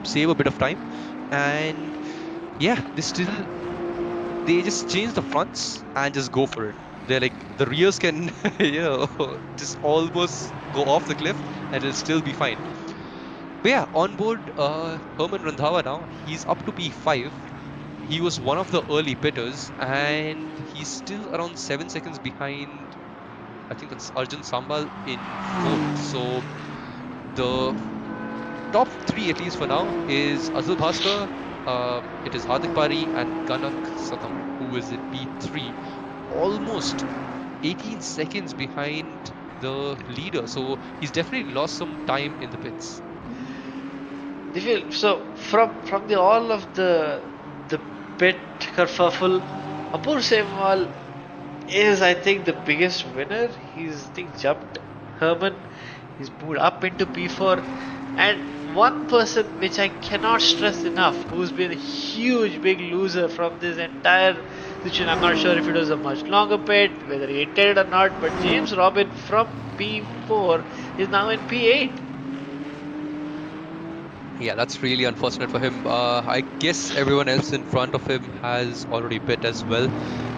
save a bit of time. And yeah, they just change the fronts and just go for it. They're like, the rears can just almost go off the cliff and it'll still be fine. But yeah, on board Herman Randhawa now, he's up to P5. He was one of the early pitters, and he's still around 7 seconds behind, I think that's Arjun Sambal in 4th. So the top 3, at least for now, is Athul Bhaskar, it is Hardik Pari and Kanak Satam, who is in P3. Almost 18 seconds behind the leader, so he's definitely lost some time in the pits. So from all of the pit kerfuffle, Apur Semwal is, I think, the biggest winner. He's jumped Herman. He's moved up into P4, and one person which I cannot stress enough, who's been a huge big loser from this entire situation. I'm not sure if it was a much longer pit, whether he intended or not, but James Robin from P4 is now in P8. Yeah, that's really unfortunate for him. I guess everyone else in front of him has already pit as well.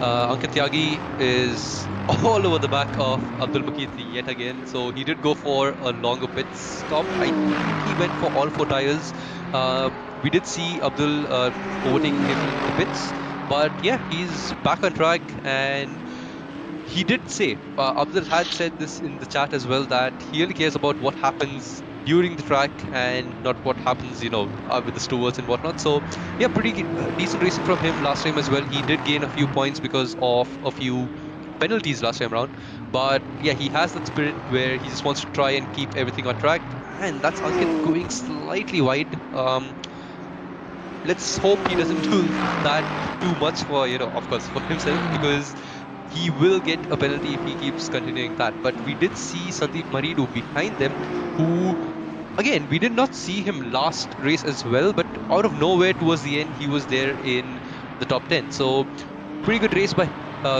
Ankit Tyagi is all over the back of Abdul Makith yet again. So he did go for a longer pit stop. I think he went for all four tires. We did see Abdul overtaking him in the pits. But yeah, he's back on track, and he did say, Abdul had said this in the chat as well, that he only cares about what happens during the track and not what happens, with the stewards and whatnot. So, yeah, pretty decent racing from him last time as well. He did gain a few points because of a few penalties last time around. But yeah, he has that spirit where he just wants to try and keep everything on track. And that's Ankit going slightly wide. Let's hope he doesn't do that too much for, of course, for himself, because he will get a penalty if he keeps continuing that. But we did see Sandeep Maridu behind them, who, again, we did not see him last race as well, but out of nowhere towards the end, he was there in the top 10. So pretty good race by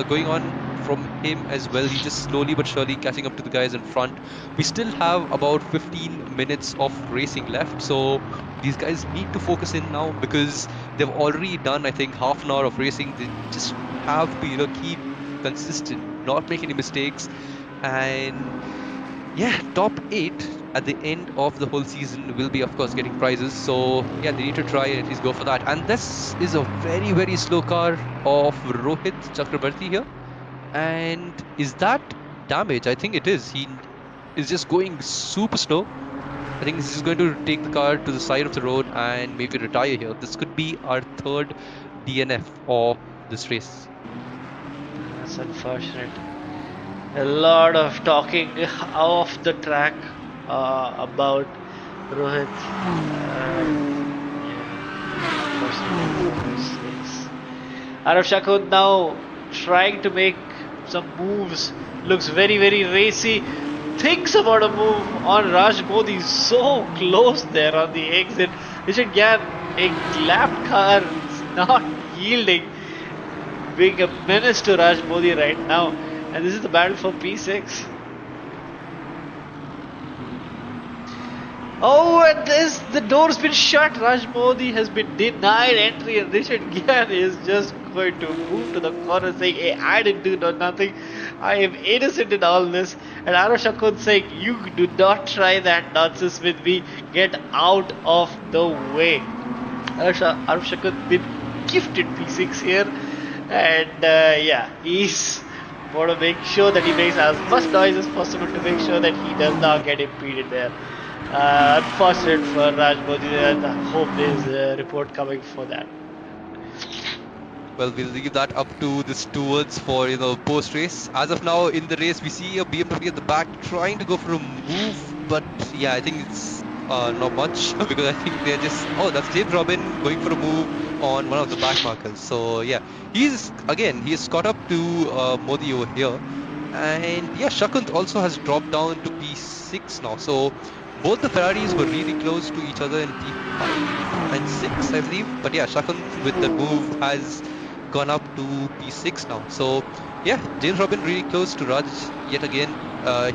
going on from him as well. He's just slowly but surely catching up to the guys in front. We still have about 15 minutes of racing left, so these guys need to focus in now, because they've already done, I think, half an hour of racing. They just have to, keep consistent, not make any mistakes, and yeah, top 8 at the end of the whole season will be, of course, getting prizes. So yeah, they need to try and at least go for that. And this is a very, very slow car of Rohit Chakrabarti here. And is that damage? I think it is. He is just going super slow. I think he's just going to take the car to the side of the road and maybe retire here. This could be our third DNF of this race. That's unfortunate. A lot of talking off the track about Rohit. Arav Shakud now trying to make some moves. Looks very, very racy. Thinks about a move on Raj Modi. So close there on the exit. Richard Gyan, a lapped car, is not yielding. Being a menace to Raj Modi right now. And this is the battle for P6. Oh, and the door's been shut. Raj Modi has been denied entry, and Richard Gyan is just going to move to the corner saying, hey, I didn't do nothing. I am innocent in all this. And Arav Shakud saying, you do not try that nonsense with me. Get out of the way. Arav Shakud been gifted P6 here. And yeah, he's want to make sure that he makes as much noise as possible to make sure that he does not get impeded there. Unfortunate for Raj Modi, and I hope there's a report coming for that. Well, we'll leave that up to the stewards for, post race. As of now, in the race, we see a BMW at the back trying to go for a move, but yeah, I think it's not much because I think they're just, that's James Robin going for a move on one of the back markers. So yeah, he's caught up to Modi over here, and yeah, Shakant also has dropped down to P6 now. So both the Ferraris were really close to each other in P5 and 6, I believe. But yeah, Shakant with the move has gone up to P6 now. So yeah, James Robin really close to Raj yet again.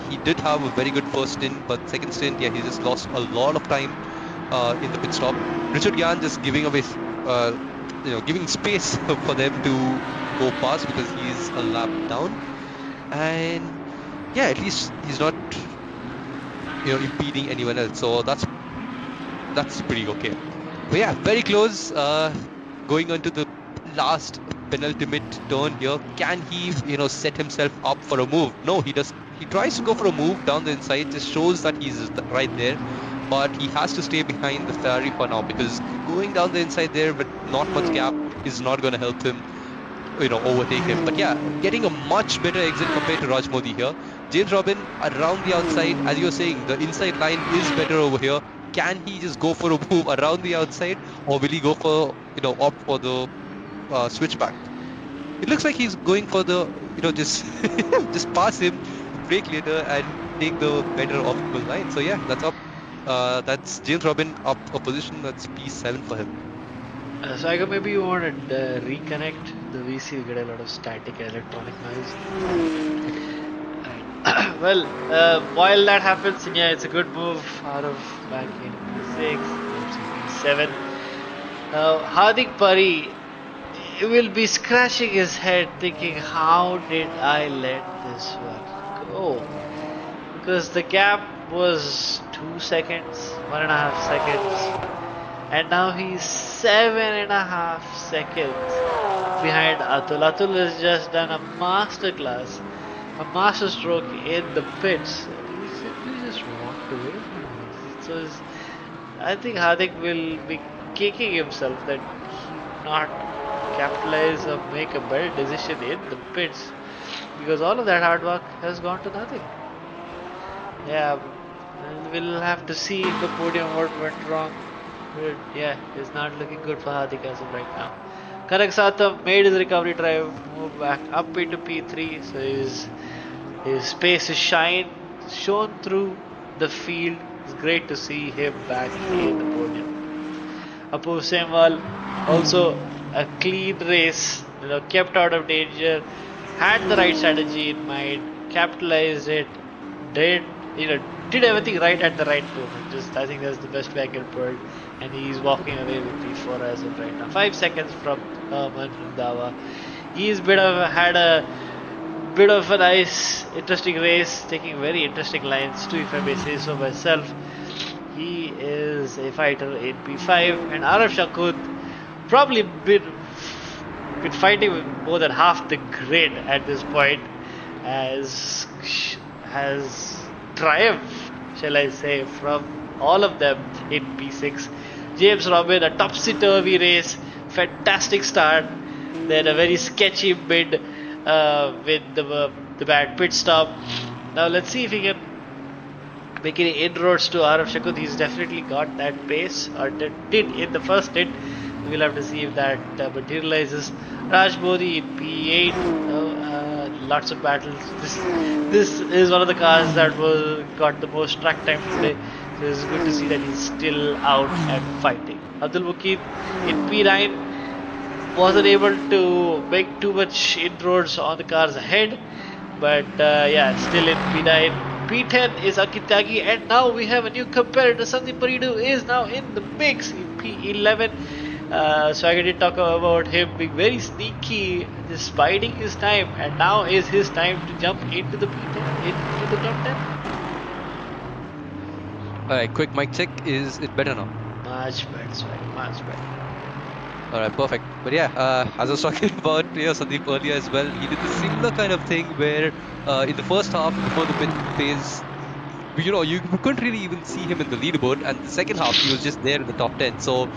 He did have a very good first stint, but second stint, yeah, he just lost a lot of time in the pit stop. Richard Gyan just giving away, giving space for them to go past because he's a lap down. And yeah, at least he's not, impeding anyone else. So that's pretty okay. But yeah, very close. Going on to the last penultimate turn here. Can he, set himself up for a move? No, he does. He tries to go for a move down the inside. Just shows that he's right there. But he has to stay behind the Ferrari for now, because going down the inside there with not much gap is not going to help him, overtake him. But yeah, getting a much better exit compared to Raj Modi here. James Robin around the outside, as you were saying, the inside line is better over here. Can he just go for a move around the outside, or will he go for, opt for the switchback? It looks like he's going for the, just just pass him, brake later, and take the better optimal line. So yeah, that's up. That's James Robin up a position. That's P7 for him. Swagger, maybe you want to reconnect the VC. You get a lot of static electronic noise. Well, while that happens, yeah, it's a good move out of back in P6. P7. Now Hardik Pari will be scratching his head thinking, how did I let this one go? Because the gap was 2 seconds, 1.5 seconds, and now he's 7.5 seconds behind Athul. Athul has just done a masterclass, a master stroke in the pits. He simply just walked away from it. So I think Hardik will be kicking himself that he not capitalize or make a better decision in the pits, because all of that hard work has gone to nothing. Yeah, we'll have to see in the podium what went wrong. But yeah, it's not looking good for Hardik as of right now. Kanak Satham made his recovery drive, moved back up into P3, so his pace is shown through the field. It's great to see him back in the podium. Apu Semwal also a clean race, kept out of danger, had the right strategy in mind, capitalized it, did everything right at the right moment. I think that's the best way I can put it. And he's walking away with P4 as of right now. 5 seconds from Herman Dawa. He's had a bit of a nice, interesting race, taking very interesting lines too, if I may say so myself. He is a fighter in P5, and Araf Shakud probably been fighting with more than half the grid at this point, has triumphed, shall I say, from all of them in P6. James Robin, a topsy-turvy race, fantastic start, then a very sketchy mid with the bad pit stop. Now let's see if he can make any inroads to Araf Shakud. He's definitely got that pace, or did in the first hit. We'll have to see if that materializes. Raj Modi in P8, lots of battles. This is one of the cars that got the most track time today. So it's good to see that he's still out and fighting. Abdul Mukeed in P9 wasn't able to make too much inroads on the cars ahead, but yeah, still in P9. P10 is Ankit Tyagi, and now we have a new competitor. Sandeep Maridu is now in the mix in P11. Swagger did talk about him being very sneaky, just biding his time, and now is his time to jump into the P10, into the top 10. Alright, quick mic check. Is it better now? Much better, Swagger, much better. Alright, perfect. But yeah, as I was talking about Sandeep earlier as well, he did the similar kind of thing where in the first half, before the mid phase, you couldn't really even see him in the leaderboard, and the second half he was just there in the top 10. So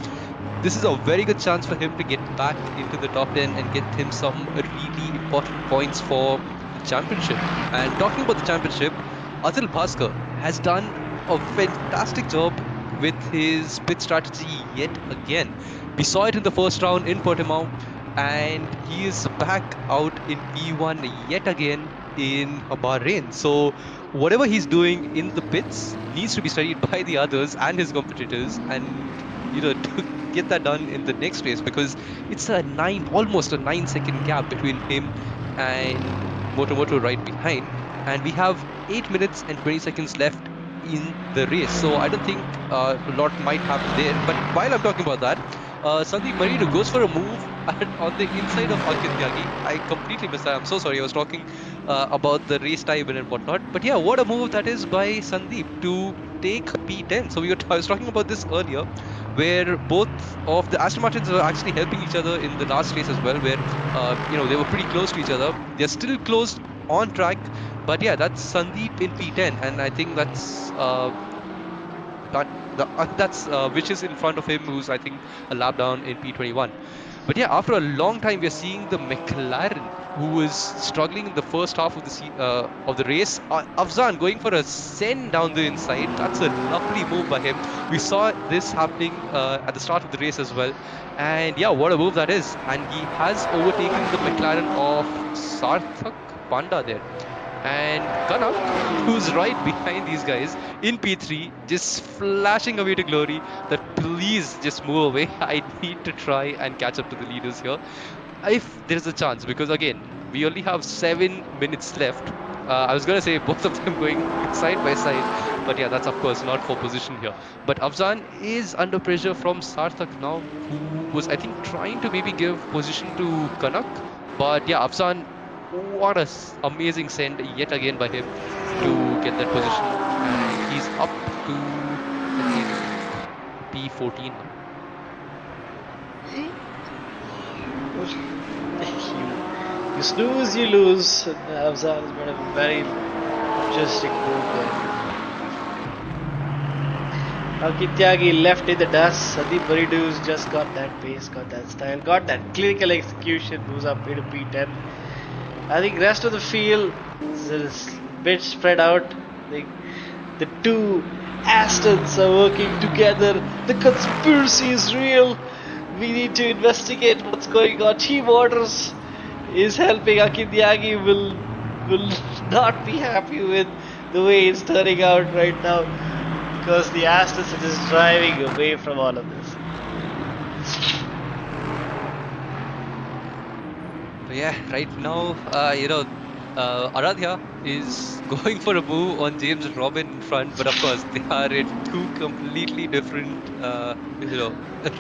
this is a very good chance for him to get back into the top 10 and get him some really important points for the championship. And talking about the championship, Athul Bhaskar has done a fantastic job with his pit strategy yet again. We saw it in the first round in Portimao, and he is back out in P1 yet again in Bahrain. So whatever he's doing in the pits needs to be studied by the others and his competitors, and to get that done in the next race, because it's almost a 9-second gap between him and Moto right behind, and we have 8 minutes and 20 seconds left in the race. So I don't think a lot might happen there. But while I'm talking about that, Sandeep Maridu goes for a move on the inside of Ankit Tyagi. I completely missed that. I'm so sorry. I was talking about the race time and whatnot. But yeah, what a move that is by Sandeep to take P10. So I was talking about this earlier, where both of the Aston Martins were actually helping each other in the last race as well, where they were pretty close to each other. They're still close on track, but yeah, that's Sandeep in P10, and I think that's which is in front of him, who's I think a lap down in P21. But yeah, after a long time, we're seeing the McLaren, who was struggling in the first half of the race. Afzan going for a send down the inside. That's a lovely move by him. We saw this happening at the start of the race as well. And yeah, what a move that is. And he has overtaken the McLaren of Sarthak Panda there. And Kanak, who's right behind these guys in P3, just flashing away to glory, that please just move away. I need to try and catch up to the leaders here, if there's a chance, because again, we only have 7 minutes left. I was going to say both of them going side by side, But yeah, that's of course not for position here. But Afzan is under pressure from Sarthak now, who was, I think, trying to maybe give position to Kanak. But yeah, Afzan, what a amazing send yet again by him to get that position. And he's up to, I think, P14 now. You snooze, you lose. And Afzal has made a very interesting move there. Tyagi left in the dust. Sandeep Baridu's just got that pace, got that style, got that clinical execution, moves up into P10. I think rest of the field is a bit spread out. The two Astons are working together. The conspiracy is real. We need to investigate what's going on. Team Orders is helping. Akin Tyagi will not be happy with the way it's turning out right now, because the Astons are just driving away from all of this. But yeah, right now, Aradhya is going for a move on James and Robin in front, but of course they are in two completely different,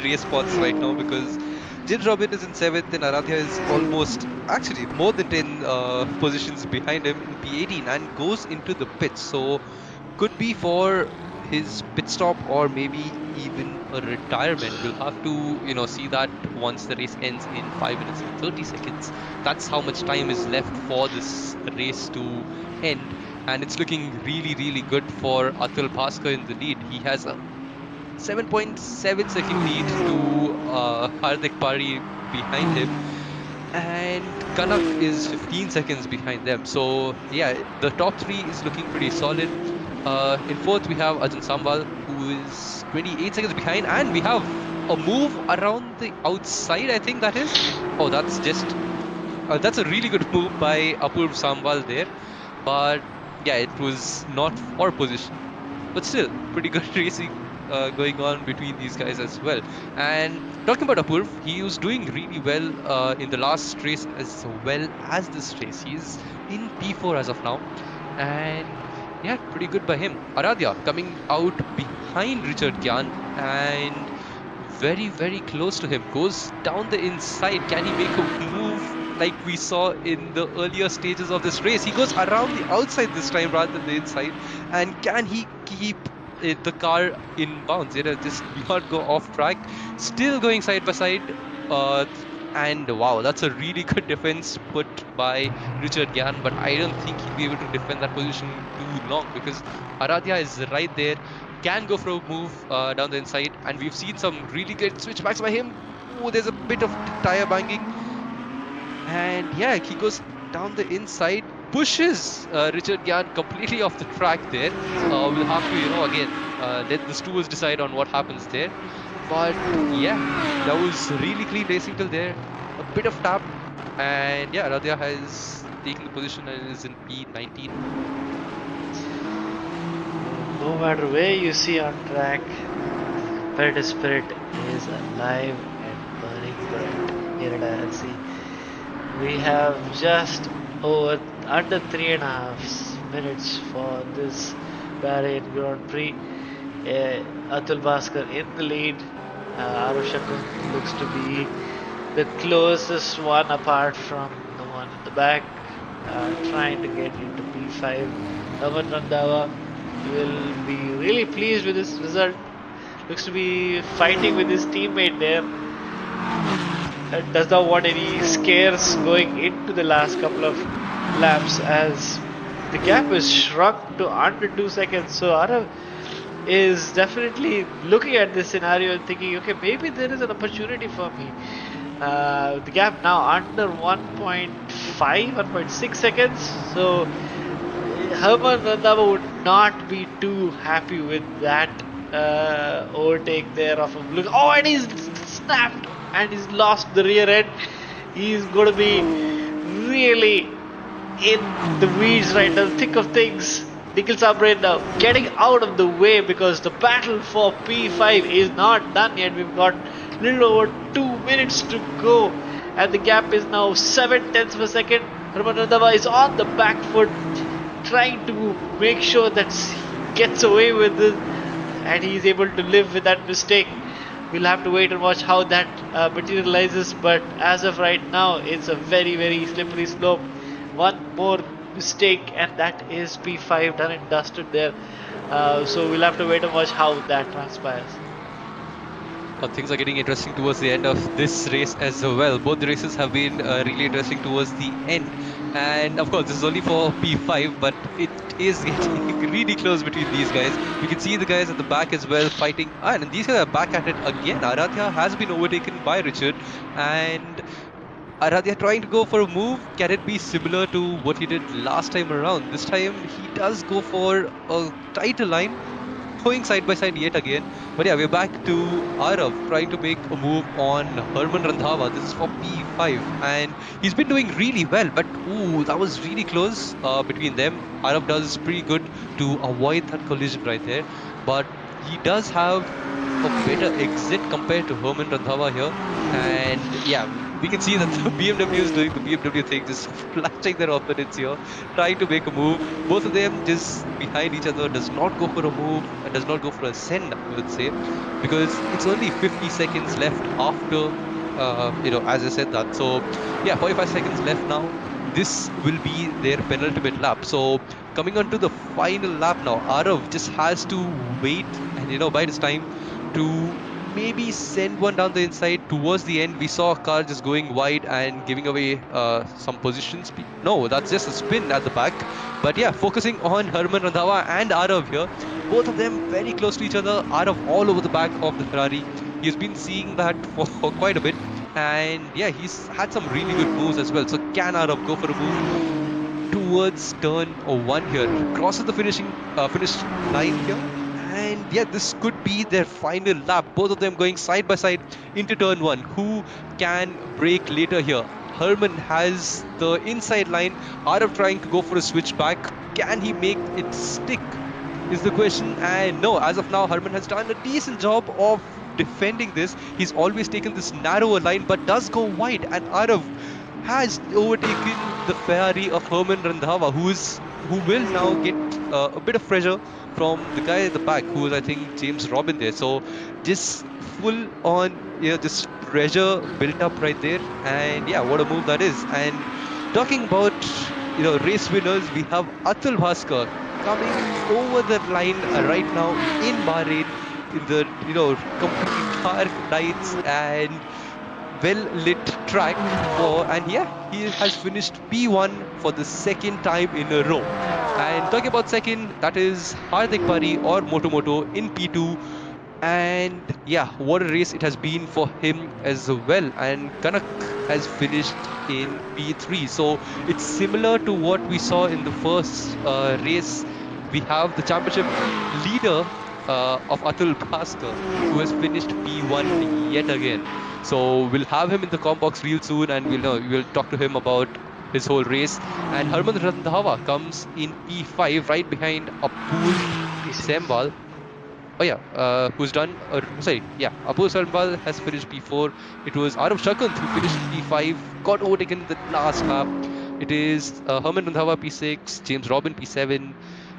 race spots right now, because James Robin is in 7th and Aradhya is almost, actually more than 10 positions behind him in P18 and goes into the pits. So could be for his pit stop or maybe even a retirement. We'll have to, see that once the race ends in 5 minutes and 30 seconds. That's how much time is left for this race to end. And it's looking really, really good for Athul Bhaskar in the lead. He has a 7.7-second lead to Hardik Pari behind him. And Kanak is 15 seconds behind them. So yeah, the top three is looking pretty solid. In 4th, we have Ajahn Sambal, who is 28 seconds behind, and we have a move around the outside, I think that is. Oh, that's just... that's a really good move by Apurv Sambal there. But yeah, it was not for position. But still, pretty good racing going on between these guys as well. And talking about Apurv, he was doing really well in the last race as well as this race. He's in P4 as of now. And yeah, pretty good by him. Aradhya coming out behind Richard Gyan and very, very close to him. Goes down the inside. Can he make a move like we saw in the earlier stages of this race? He goes around the outside this time rather than the inside. And can he keep the car in bounds? Just not go off track. Still going side by side. And wow, that's a really good defense put by Richard Gyan, but I don't think he'll be able to defend that position too long, because Aradhya is right there, can go for a move down the inside, and we've seen some really good switchbacks by him. Oh, there's a bit of tire banging, and yeah, he goes down the inside, pushes Richard Gyan completely off the track there. We'll have to, again, let the stewards decide on what happens there. But yeah, that was really clean racing till there. A bit of tap, and yeah, Aradhya has taken the position and is in P19. No matter where you see on track, competitive spirit is alive and burning bright here at IRC. We have just under 3.5 minutes for this Bahrain Grand Prix. Athul Bhaskar in the lead. Arushakun looks to be the closest one apart from the one at the back, trying to get into P5. Naman Randhawa will be really pleased with this result. Looks to be fighting with his teammate there. Does not want any scares going into the last couple of laps, as the gap is shrunk to under 2 seconds. So Arav is definitely looking at this scenario and thinking, okay, maybe there is an opportunity for me. The gap now under 1.6 seconds. So Herman Randhawa would not be too happy with that overtake there of him. Look, oh, and he's snapped and he's lost the rear end. He's going to be really in the weeds right now, thick of things. Nikhil Sabrain now getting out of the way, because the battle for P5 is not done yet. We've got a little over 2 minutes to go, and the gap is now 0.7 of a second. Herman Randhawa is on the back foot, trying to make sure that gets away with it and he's able to live with that mistake. We'll have to wait and watch how that materializes, but as of right now, it's a very, very slippery slope. One more mistake, and that is P5 done and dusted there. So we'll have to wait and watch how that transpires. Things are getting interesting towards the end of this race as well. Both the races have been really interesting towards the end. And of course, this is only for P5, but it is getting really close between these guys. We can see the guys at the back as well fighting. And these guys are back at it again. Aradhya has been overtaken by Richard. And Aradhya trying to go for a move. Can it be similar to what he did last time around? This time he does go for a tighter line, going side by side yet again. But yeah, we're back to Arav trying to make a move on Herman Randhawa. This is for P5, and he's been doing really well. But ooh, that was really close between them. Arav does pretty good to avoid that collision right there, but he does have a better exit compared to Herman Randhawa here. And yeah, we can see that the BMW is doing the BMW thing, just flashing their opponents here, trying to make a move. Both of them just behind each other, does not go for a move, does not go for a send, I would say, because it's only 50 seconds left after, as I said that. So yeah, 45 seconds left now. This will be their penultimate lap. So coming on to the final lap now, Arav just has to wait and bide his time to maybe send one down the inside. Towards the end, we saw a car just going wide and giving away some positions. No, that's just a spin at the back. But yeah, focusing on Herman Randhawa and Arav here. Both of them very close to each other. Arav all over the back of the Ferrari. He's been seeing that for quite a bit. And yeah, he's had some really good moves as well. So can Arav go for a move towards turn 1 here? Crosses the finish line here. And yeah, this could be their final lap. Both of them going side by side into turn 1. Who can break later here? Herman has the inside line. Arav trying to go for a switchback. Can he make it stick? Is the question. And no, as of now, Herman has done a decent job of defending this. He's always taken this narrower line, but does go wide. And Arav has overtaken the Ferrari of Herman Randhawa, who will now get a bit of pressure from the guy at the back, who is, I think, James Robin there. So just full on, just pressure built up right there. And yeah, what a move that is. And talking about, race winners, we have Athul Bhaskar coming over the line right now in Bahrain in the, complete dark nights and well-lit track and yeah, he has finished P1 for the second time in a row. And talking about second, that is Hardik Pari or Moto in P2. And yeah, what a race it has been for him as well. And Kanak has finished in P3. So it's similar to what we saw in the first race. We have the championship leader of Athul Bhaskar, who has finished P1 yet again. So we'll have him in the comp box real soon, and we'll talk to him about his whole race. And Herman Randhawa comes in P5 right behind Athul Sambal. Oh yeah, who's done? Athul Sambal has finished P4. It was Arav Shakant who finished P5, got overtaken in the last lap. It is Herman Randhawa P6, James Robin P7,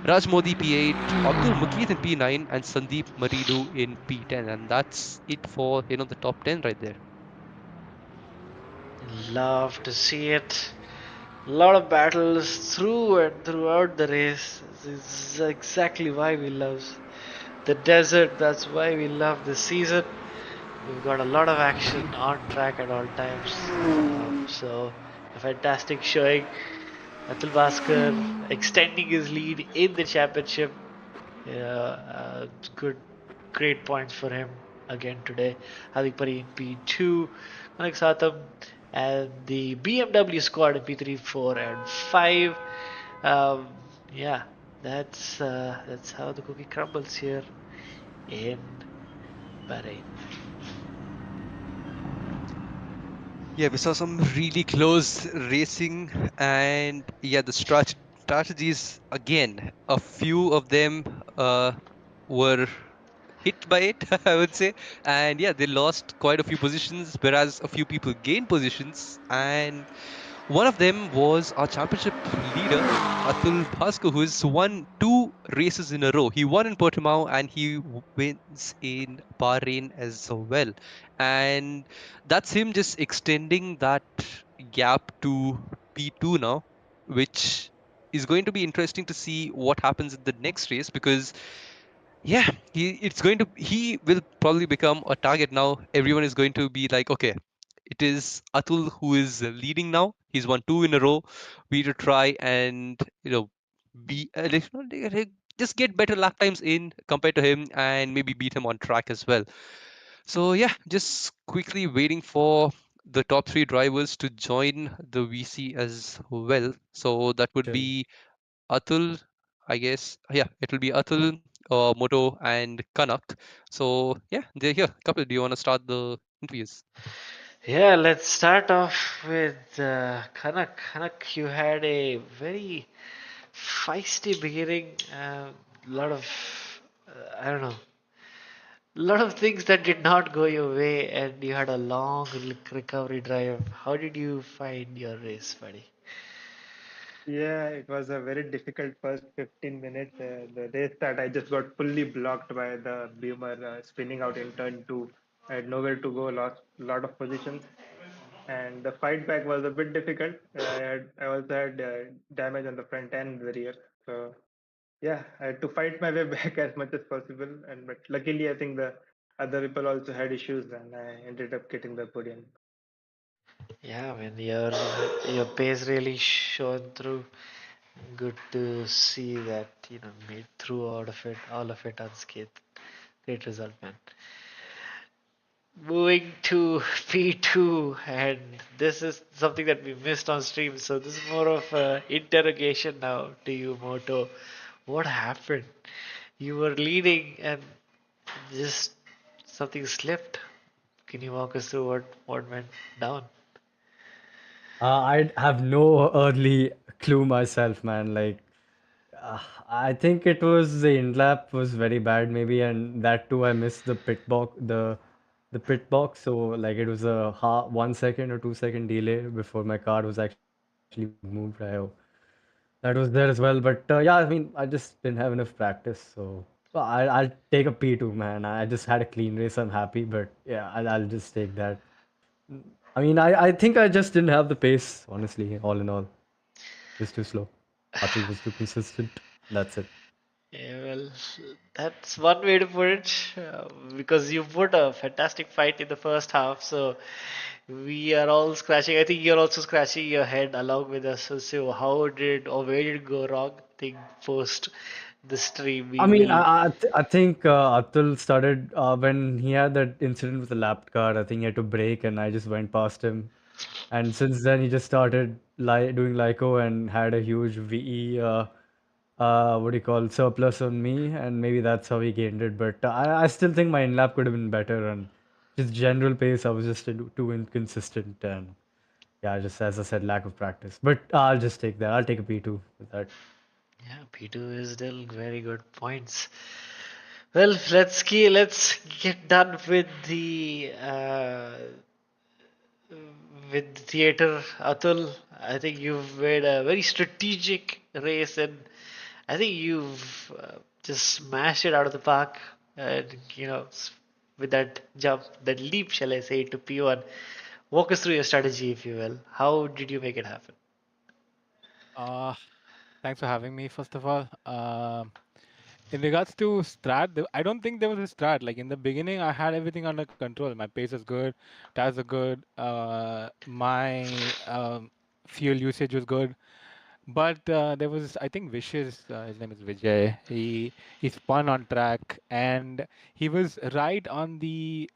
Raj Modi P8, Abdul Mukeet in P9, and Sandeep Maridu in P10. And that's it for the top 10 right there. Love to see it. A lot of battles through and throughout the race. This is exactly why we love the desert. That's why we love the season. We've got a lot of action on track at all times. So a fantastic showing. Athul Bhaskar extending his lead in the championship. Great points for him again today. Hardik Pari in P2, Manik Satam, and the BMW squad in P3, 4, and 5. Yeah, that's how the cookie crumbles here in Bahrain. Yeah, we saw some really close racing, and yeah, the strategies again. A few of them were hit by it, I would say, and yeah, they lost quite a few positions, whereas a few people gained positions. And One of them was our championship leader, Athul Bhaskar, who has won 2 races in a row. He won in Portimao and he wins in Bahrain as well. And that's him just extending that gap to P2 now, which is going to be interesting to see what happens in the next race because yeah, he will probably become a target now. Everyone is going to be like, okay, it is Atul who is leading now. He's won 2 in a row. We need to try and be just get better lap times in compared to him and maybe beat him on track as well. So yeah, just quickly waiting for the top 3 drivers to join the VC as well. So that would Sure. be Atul, I guess. Yeah, it will be Atul, Moto, and Kanak. So yeah, they're here. Kapil, do you want to start the interviews? Yeah, let's start off with Kanak. Kanak, you had a very feisty beginning. A lot of, I don't know, lot of things that did not go your way, and you had a long recovery drive. How did you find your race, buddy? Yeah, it was a very difficult first 15 minutes. The race start, I just got fully blocked by the Beamer spinning out in turn two. I had nowhere to go, lost a lot of positions, and the fight back was a bit difficult. I also had damage on the front and the rear. So yeah, I had to fight my way back as much as possible. And but luckily, I think the other people also had issues, and I ended up getting the podium. Yeah, I mean your pace really shone through. Good to see that made through all of it unscathed. Great result, man. Moving to P2, and this is something that we missed on stream, so this is more of a interrogation now to you, Moto. What happened? You were leading and just something slipped. Can you walk us through what went down? I have no earthly clue myself, man. Like, I think it was the in lap was very bad, maybe, and that too I missed the pit box. So like it was a 1 second or 2 second delay before my card was actually moved. That was there as well. But yeah, I mean, I just didn't have enough practice, so well, I'll take a P2, man. I just had a clean race. I'm happy, but yeah, I'll just take that. I mean, I think I just didn't have the pace, honestly, all in all. Just too slow. Atul was too consistent. That's it. Yeah, well, that's one way to put it, because you put a fantastic fight in the first half, so we are all scratching. I think you're also scratching your head along with us. So how did or where did it go wrong? I think post the stream I we mean, will. I think Atul started when he had that incident with the lap car. I think he had to brake, and I just went past him. And since then, he just started doing Lyco and had a huge VE, what do you call, surplus on me, and maybe that's how he gained it. But I still think my in lap could have been better, and just general pace, I was just too inconsistent, and yeah, just as I said, lack of practice. But I'll just take that. I'll take a P2 with that. Yeah, P2 is still very good points. Well, let's get done with theater, Atul. I think you've made a very strategic race, and I think you've just smashed it out of the park. And with that jump, that leap, shall I say, to P1. Walk us through your strategy, if you will. How did you make it happen? Uh, Thanks for having me, first of all. In regards to strat, I don't think there was a strat. Like in the beginning, I had everything under control. My pace is good, tires are good, my fuel usage was good. But there was, I think, Vicious. His name is Vijay. He spun on track, and he was right on the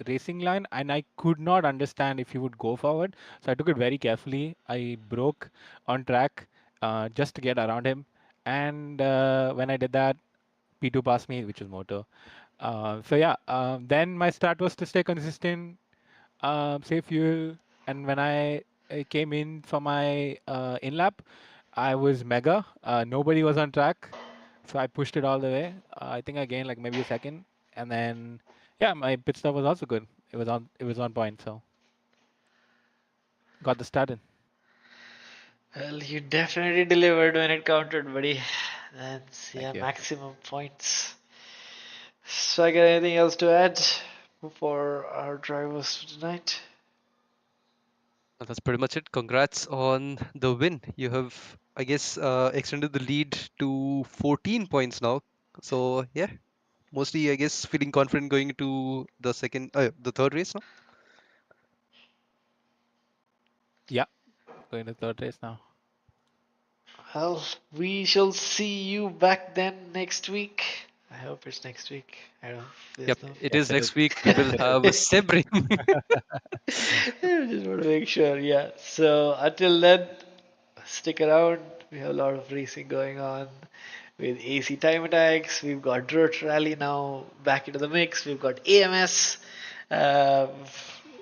racing line, and I could not understand if he would go forward. So I took it very carefully. I broke on track just to get around him, and when I did that, P2 passed me, which was motor. So yeah, then my strat was to stay consistent, save fuel, and when I came in for my in lap, I was mega. Nobody was on track, so I pushed it all the way. I think I gained like maybe a second, and then yeah, my pit stop was also good. It was on point, so got the start in. Well, you definitely delivered when it counted, buddy. That's Thank you. maximum points. Swagger, anything else to add for our drivers for tonight? That's pretty much it. Congrats on the win. You have, I guess, extended the lead to 14 points now. So yeah, mostly I guess feeling confident going into the third race now. Yeah, going to third race now. Well, we shall see you back then next week. I hope it's next week. I don't know. Yep, There's no. it Yes, is it is. next week. We will have a Sebring. I just want to make sure, yeah. So until then, stick around. We have a lot of racing going on with AC time attacks. We've got Dirt Rally now back into the mix. We've got AMS uh,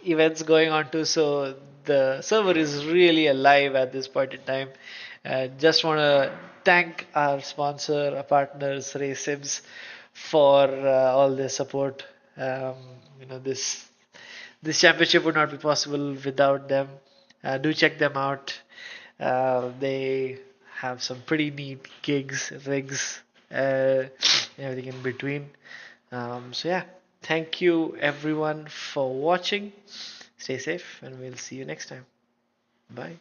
events going on too. So the server is really alive at this point in time. Just want to thank our sponsor, our partners, Racesims, for all their support. Um, this championship would not be possible without them. Do check them out. They have some pretty neat gigs, rigs, everything in between. So yeah, thank you everyone for watching. Stay safe, and we'll see you next time. Bye.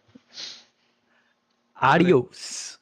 Good night. Adios.